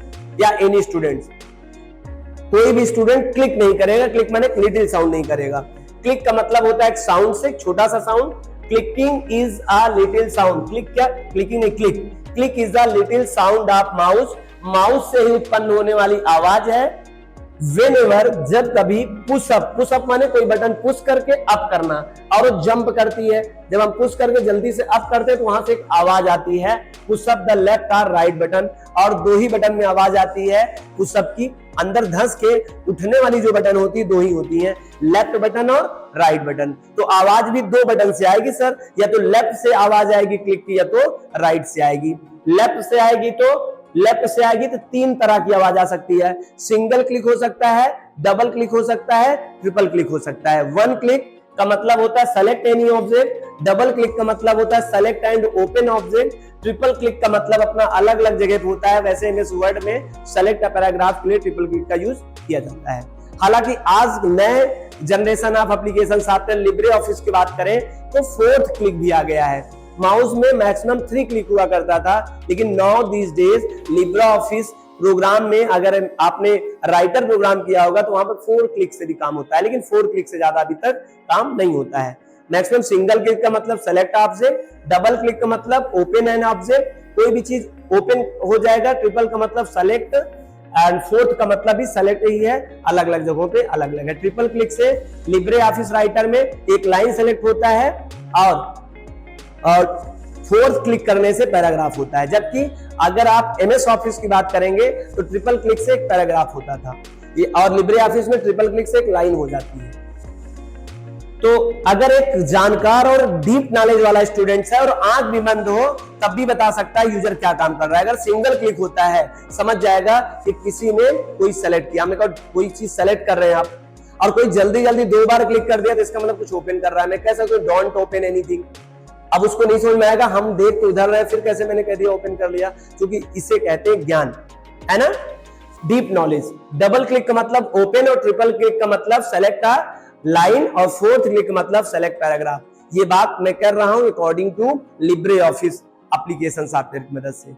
या एनी स्टूडेंट्स, कोई भी स्टूडेंट क्लिक नहीं करेगा। क्लिक माने लिटिल साउंड नहीं करेगा। क्लिक का मतलब होता है एक साउंड से, छोटा सा sound. Clicking is a little sound. Click क्या, क्लिकिंग नहीं, click, click is a little sound of mouse. Mouse से ही उत्पन्न होने वाली आवाज है। Whenever, जब कभी पुशअप, पुशअप माने कोई बटन पुश करके अप करना, और वो जंप करती है। जब हम पुश करके जल्दी से अप करते हैं तो वहां से एक आवाज आती है, पुशअप द लेफ्ट और राइट बटन। और दो ही बटन में आवाज आती है पुशअप की। अंदर धंस के उठने वाली जो बटन होती है दो ही होती है, लेफ्ट बटन और राइट बटन। तो आवाज भी दो बटन से आएगी सर, या तो लेफ्ट से आवाज आएगी क्लिक की, या तो राइट से आएगी। लेफ्ट से आएगी तो तीन तरह की आवाज आ सकती है। सिंगल क्लिक हो सकता है, डबल क्लिक हो सकता है, ट्रिपल क्लिक हो सकता है। वन क्लिक का मतलब होता है select any object, double click का मतलब होता है select and open object, triple click का मतलब अपना अलग अलग जगह पे होता है। वैसे एमएस वर्ड में सेलेक्ट अ पैराग्राफ के लिए ट्रिपल क्लिक का यूज किया जाता है। हालांकि आज नए generation of application software Libre office की बात करें तो फोर्थ क्लिक भी आ गया है। माउस में मैक्सिमम 3 क्लिक हुआ करता था, लेकिन now these days Libre Office program में अगर आपने राइटर प्रोग्राम किया होगा तो वहां पर 4 क्लिक से भी काम होता है, लेकिन 4 क्लिक से ज्यादा अभी तक काम नहीं होता है। मैक्सिमम सिंगल क्लिक का मतलब सेलेक्ट ऑब्जेक्ट, डबल क्लिक का मतलब ओपन एन ऑब्जेक्ट, कोई भी चीज ओपन हो जाएगा। ट्रिपल का मतलब सेलेक्ट, एंड फोर्थ का मतलब भी सेलेक्ट ही है, अलग अलग जगहों पे अलग अलग है। ट्रिपल क्लिक से लिब्रे ऑफिस राइटर में एक लाइन सेलेक्ट होता है, और फोर्थ क्लिक करने से पैराग्राफ होता है। जबकि अगर आप एमएस ऑफिस की बात करेंगे तो ट्रिपल क्लिक से एक पैराग्राफ होता था, और लिब्रे ऑफिस में ट्रिपल क्लिक से एक लाइन हो जाती है। तो अगर एक जानकार और डीप नॉलेज वाला स्टूडेंट है और आंख भी बंद हो तब भी बता सकता है यूजर क्या काम कर रहा है। अगर सिंगल क्लिक होता है समझ जाएगा कि किसी ने कोई सेलेक्ट किया। हमने कहा कोई चीज सेलेक्ट कर रहे हैं आप, और कोई जल्दी जल्दी 2 बार क्लिक कर दिया तो इसका मतलब कुछ ओपन कर रहा है। मैं कह सकता हूं डोंट ओपन एनीथिंग, अब उसको नहीं समझ में आएगा, हम देख तो उधर रहे, फिर कैसे मैंने कह दिया ओपन कर लिया, क्योंकि इसे कहते हैं ज्ञान, है ना, डीप नॉलेज। डबल क्लिक का मतलब ओपन, और ट्रिपल क्लिक का मतलब सेलेक्ट अ लाइन, और फोर्थ क्लिक का मतलब सेलेक्ट पैराग्राफ। ये बात मैं कर रहा हूं according to Libre Office application software की मदद से,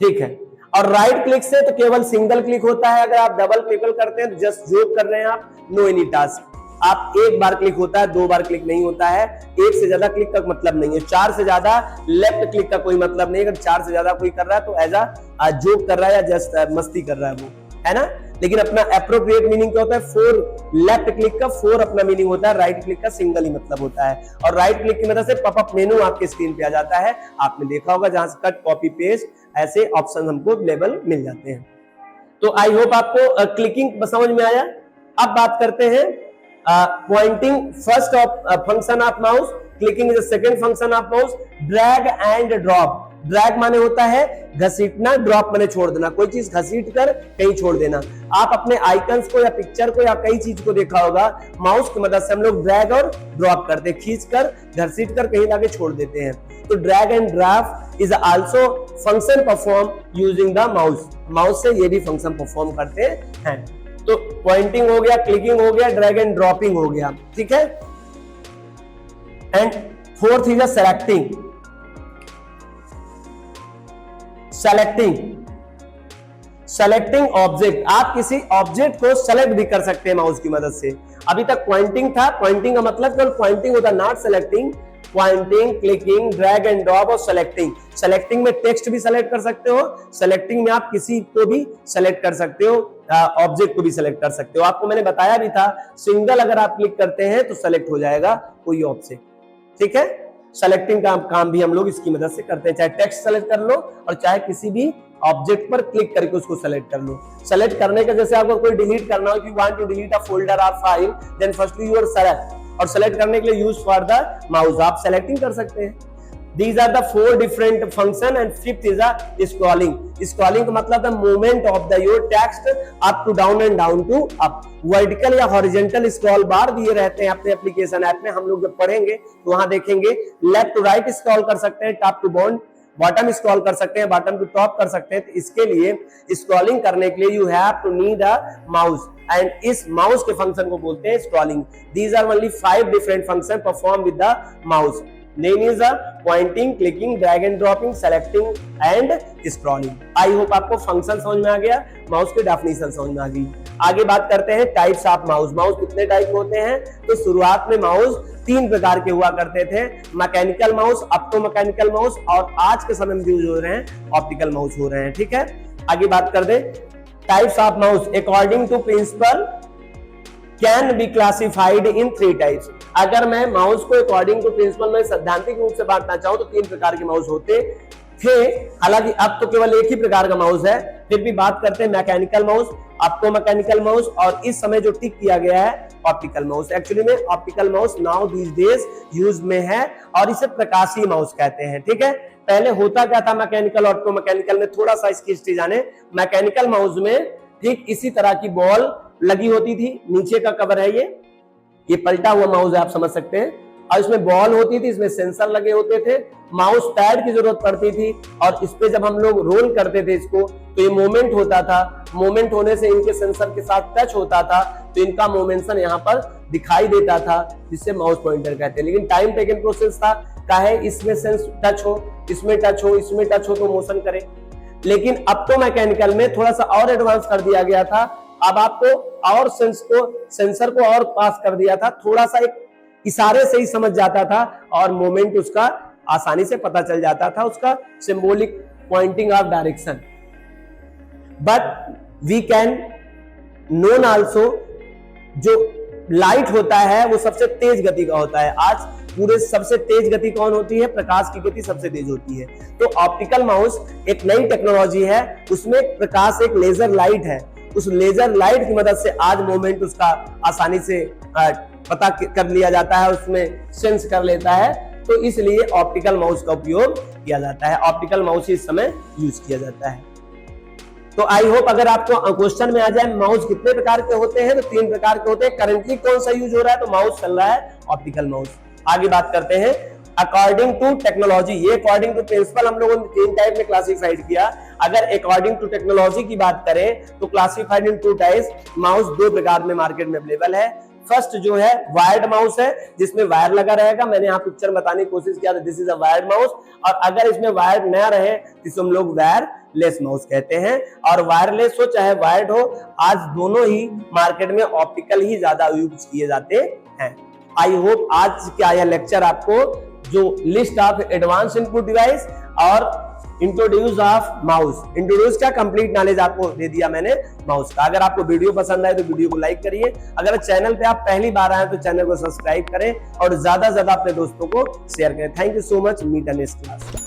ठीक है। और राइट क्लिक से तो केवल सिंगल क्लिक होता है। अगर आप डबल क्लिक करते हैं तो जस्ट जॉब कर रहे हैं आप, नो एनी टास्क। आप एक बार क्लिक होता है, 2 बार क्लिक नहीं होता है। एक से ज्यादा क्लिक का मतलब नहीं है, 4 से ज्यादा लेफ्ट क्लिक का कोई मतलब नहीं। अगर 4 से ज्यादा कोई कर रहा है तो एज अ जोक कर रहा है या जस्ट मस्ती कर रहा है वो, है ना। लेकिन अपना एप्रोप्रिएट मीनिंग क्या होता है, 4 लेफ्ट क्लिक का 4 अपना मीनिंग होता है, राइट क्लिक का सिंगल ही मतलब होता है। और राइट क्लिक की मदद से पॉपअप मेनू आपके स्क्रीन पे आ जाता है, आपने देखा होगा, जहां से कट कॉपी पेस्ट ऐसे ऑप्शन हमको अवेलेबल मिल जाते हैं। तो आई होप आपको क्लिकिंग समझ में आया। अब बात करते हैं pointing first function of mouse, clicking is the second function of mouse, drag and drop. Drag माने होता है घसीटना, ड्रॉप माने छोड़ देना, कोई चीज घसीट कर कहीं छोड़ देना। आप अपने आइकन्स को या पिक्चर को या कई चीज को देखा होगा, माउस की मदद से हम लोग ड्रैग और ड्रॉप करते हैं, खींच कर घसीट कर कहीं लाके छोड़ देते हैं। तो drag and drop is also function perform using the mouse. Mouse से ये भी फंक्शन परफॉर्म करते हैं। तो पॉइंटिंग हो गया, क्लिकिंग हो गया, ड्रैग एंड ड्रॉपिंग हो गया, ठीक है। And fourth is selecting. Selecting object, आप किसी ऑब्जेक्ट को सेलेक्ट भी कर सकते हैं माउस की मदद से। अभी तक पॉइंटिंग था, पॉइंटिंग का मतलब केवल पॉइंटिंग होता, not selecting. Pointing, clicking, drag and drop और सेलेक्टिंग। सेलेक्टिंग में टेक्स्ट भी सेलेक्ट कर सकते हो, सेलेक्टिंग में आप किसी को भी सेलेक्ट कर सकते हो, ऑब्जेक्ट को भी सेलेक्ट कर सकते हो। आपको मैंने बताया भी था, सिंगल अगर आप क्लिक करते हैं तो सेलेक्ट हो जाएगा कोई ऑब्जेक्ट, ठीक है। सेलेक्टिंग का काम भी हम लोग इसकी मदद से करते हैं, चाहे टेक्स्ट सेलेक्ट कर लो और चाहे किसी भी ऑब्जेक्ट पर क्लिक करके उसको सेलेक्ट कर लो। सेलेक्ट करने का जैसे आपको कोई डिलीट करना हो, if you want to delete a folder और file, then firstly you select, और सेलेक्ट करने के लिए यूज फॉर द माउस आप सेलेक्टिंग कर सकते हैं। These are the four different function and fifth is a scrolling. Scrolling का मतलब है movement of the your text up to down and down to up. Vertical या horizontal scroll बार दिए रहते हैं अपने एप्लीकेशन ऐप में। हम लोग जब पढ़ेंगे तो वहां देखेंगे लेफ्ट टू राइट स्क्रॉल कर सकते हैं, टॉप टू बॉटम स्क्रॉल कर सकते हैं, बॉटम टू टॉप कर सकते हैं। तो इसके लिए स्क्रॉलिंग करने के लिए you have to need a mouse, and इस माउस के फंक्शन को बोलते हैं scrolling. These are only 5 different functions performed with the mouse. Name is a pointing, clicking, drag and dropping, selecting and scrolling. I hope आपको function समझ में आ गया, mouse की डेफिनेशन समझ में आ गई। आगे बात करते हैं टाइप्स ऑफ माउस। माउस कितने टाइप होते हैं? तो शुरुआत में माउस 3 प्रकार के हुआ करते थे, mechanical mouse, opto mechanical mouse, और आज के समय में यूज हो रहे हैं ऑप्टिकल माउस हो रहे हैं, ठीक है। आगे बात कर the types of mouse according to principle can be classified in 3 types. अगर मैं माउस को अकॉर्डिंग टू प्रिंसिपल में सैद्धांतिक रूप से बांटना चाहूं तो 3 प्रकार के माउस होते थे। हालांकि अब तो केवल एक ही प्रकार का माउस है, फिर भी बात करते हैं mechanical mouse, opto mechanical mouse, और इस समय जो टिक किया गया है ऑप्टिकल माउस। एक्चुअली में optical mouse now these days use में है और इसे प्रकाशीय माउस कहते हैं, ठीक है। पहले होता क्या था मैकेनिकल ऑप्टो मैकेनिकल में, थोड़ा सा इसकी हिस्ट्री जाने। मैकेनिकल माउस में ठीक इसी तरह की बॉल लगी होती थी, नीचे का कवर है ये पलटा हुआ माउस है, आप समझ सकते हैं, और इसमें बॉल होती थी, इसमें सेंसर लगे होते थे, माउस पैड की जरूरत पड़ती थी, और इस पे जब हम लोग रोल करते थे इसको तो ये मूवमेंट होता था। मूवमेंट होने से इनके सेंसर के साथ टच होता था तो इनका मोमेंशन यहाँ पर दिखाई देता था, जिससे माउस पॉइंटर कहते हैं। लेकिन टाइम टेकन प्रोसेस था, काहे इसमें सेंस टच हो, इसमें टच हो, इसमें टच हो तो मोशन करे। लेकिन अब तो मैकेनिकल में थोड़ा सा और एडवांस कर दिया गया था, अब आपको और सेंसर को और पास कर दिया था, थोड़ा सा एक इशारे से ही समझ जाता था और मोमेंट उसका आसानी से पता चल जाता था, उसका symbolic pointing of direction. But we can known also, जो लाइट होता है वो सबसे तेज गति का होता है। आज पूरे सबसे तेज गति कौन होती है? प्रकाश की गति सबसे तेज होती है। तो ऑप्टिकल माउस एक नई टेक्नोलॉजी है, उसमें प्रकाश एक लेजर लाइट है, उस लेजर लाइट की मदद से आज मोमेंट उसका आसानी से पता कर लिया जाता है, उसमें सेंस कर लेता है। तो इसलिए ऑप्टिकल माउस का उपयोग किया जाता है, ऑप्टिकल माउस इस समय यूज किया जाता है। तो आई होप अगर आपको क्वेश्चन में आ जाए माउस कितने प्रकार के होते हैं, तो 3 प्रकार के होते हैं। करंटली कौन सा यूज हो रहा है? तो माउस चल रहा है ऑप्टिकल माउस। आगे बात करते हैं अकॉर्डिंग टू टेक्नोलॉजी। ये अकॉर्डिंग टू प्रिंसिपल हम लोगों ने 3 टाइप में क्लासिफाइड किया। अगर अकॉर्डिंग टू टेक्नोलॉजी की बात करें तो क्लासिफाइड इन 2 टाइप्स। माउस 2 प्रकार में मार्केट में अवेलेबल है। फर्स्ट जो है वायर्ड माउस है, जिसमें वायर लगा रहेगा। मैंने यहाँ पिक्चर बताने की कोशिश किया था, this is a wired mouse. और अगर इसमें वायर न रहे तो इसे हम लोग वायरलेस माउस कहते हैं। और वायरलेस हो चाहे वायर्ड हो, आज दोनों ही मार्केट में ऑप्टिकल ही ज्यादा यूज किए जाते हैं। आई होप आज का यह लेक्चर आपको जो list of advance input device और इंट्रोड्यूस ऑफ माउस, इंट्रोड्यूस का कंप्लीट नॉलेज आपको दे दिया मैंने माउस का। अगर आपको वीडियो पसंद आए तो वीडियो को लाइक करिए। अगर चैनल पे आप पहली बार आए तो चैनल को सब्सक्राइब करें और ज्यादा से ज्यादा अपने दोस्तों को शेयर करें। Thank you so much. Meet in next class.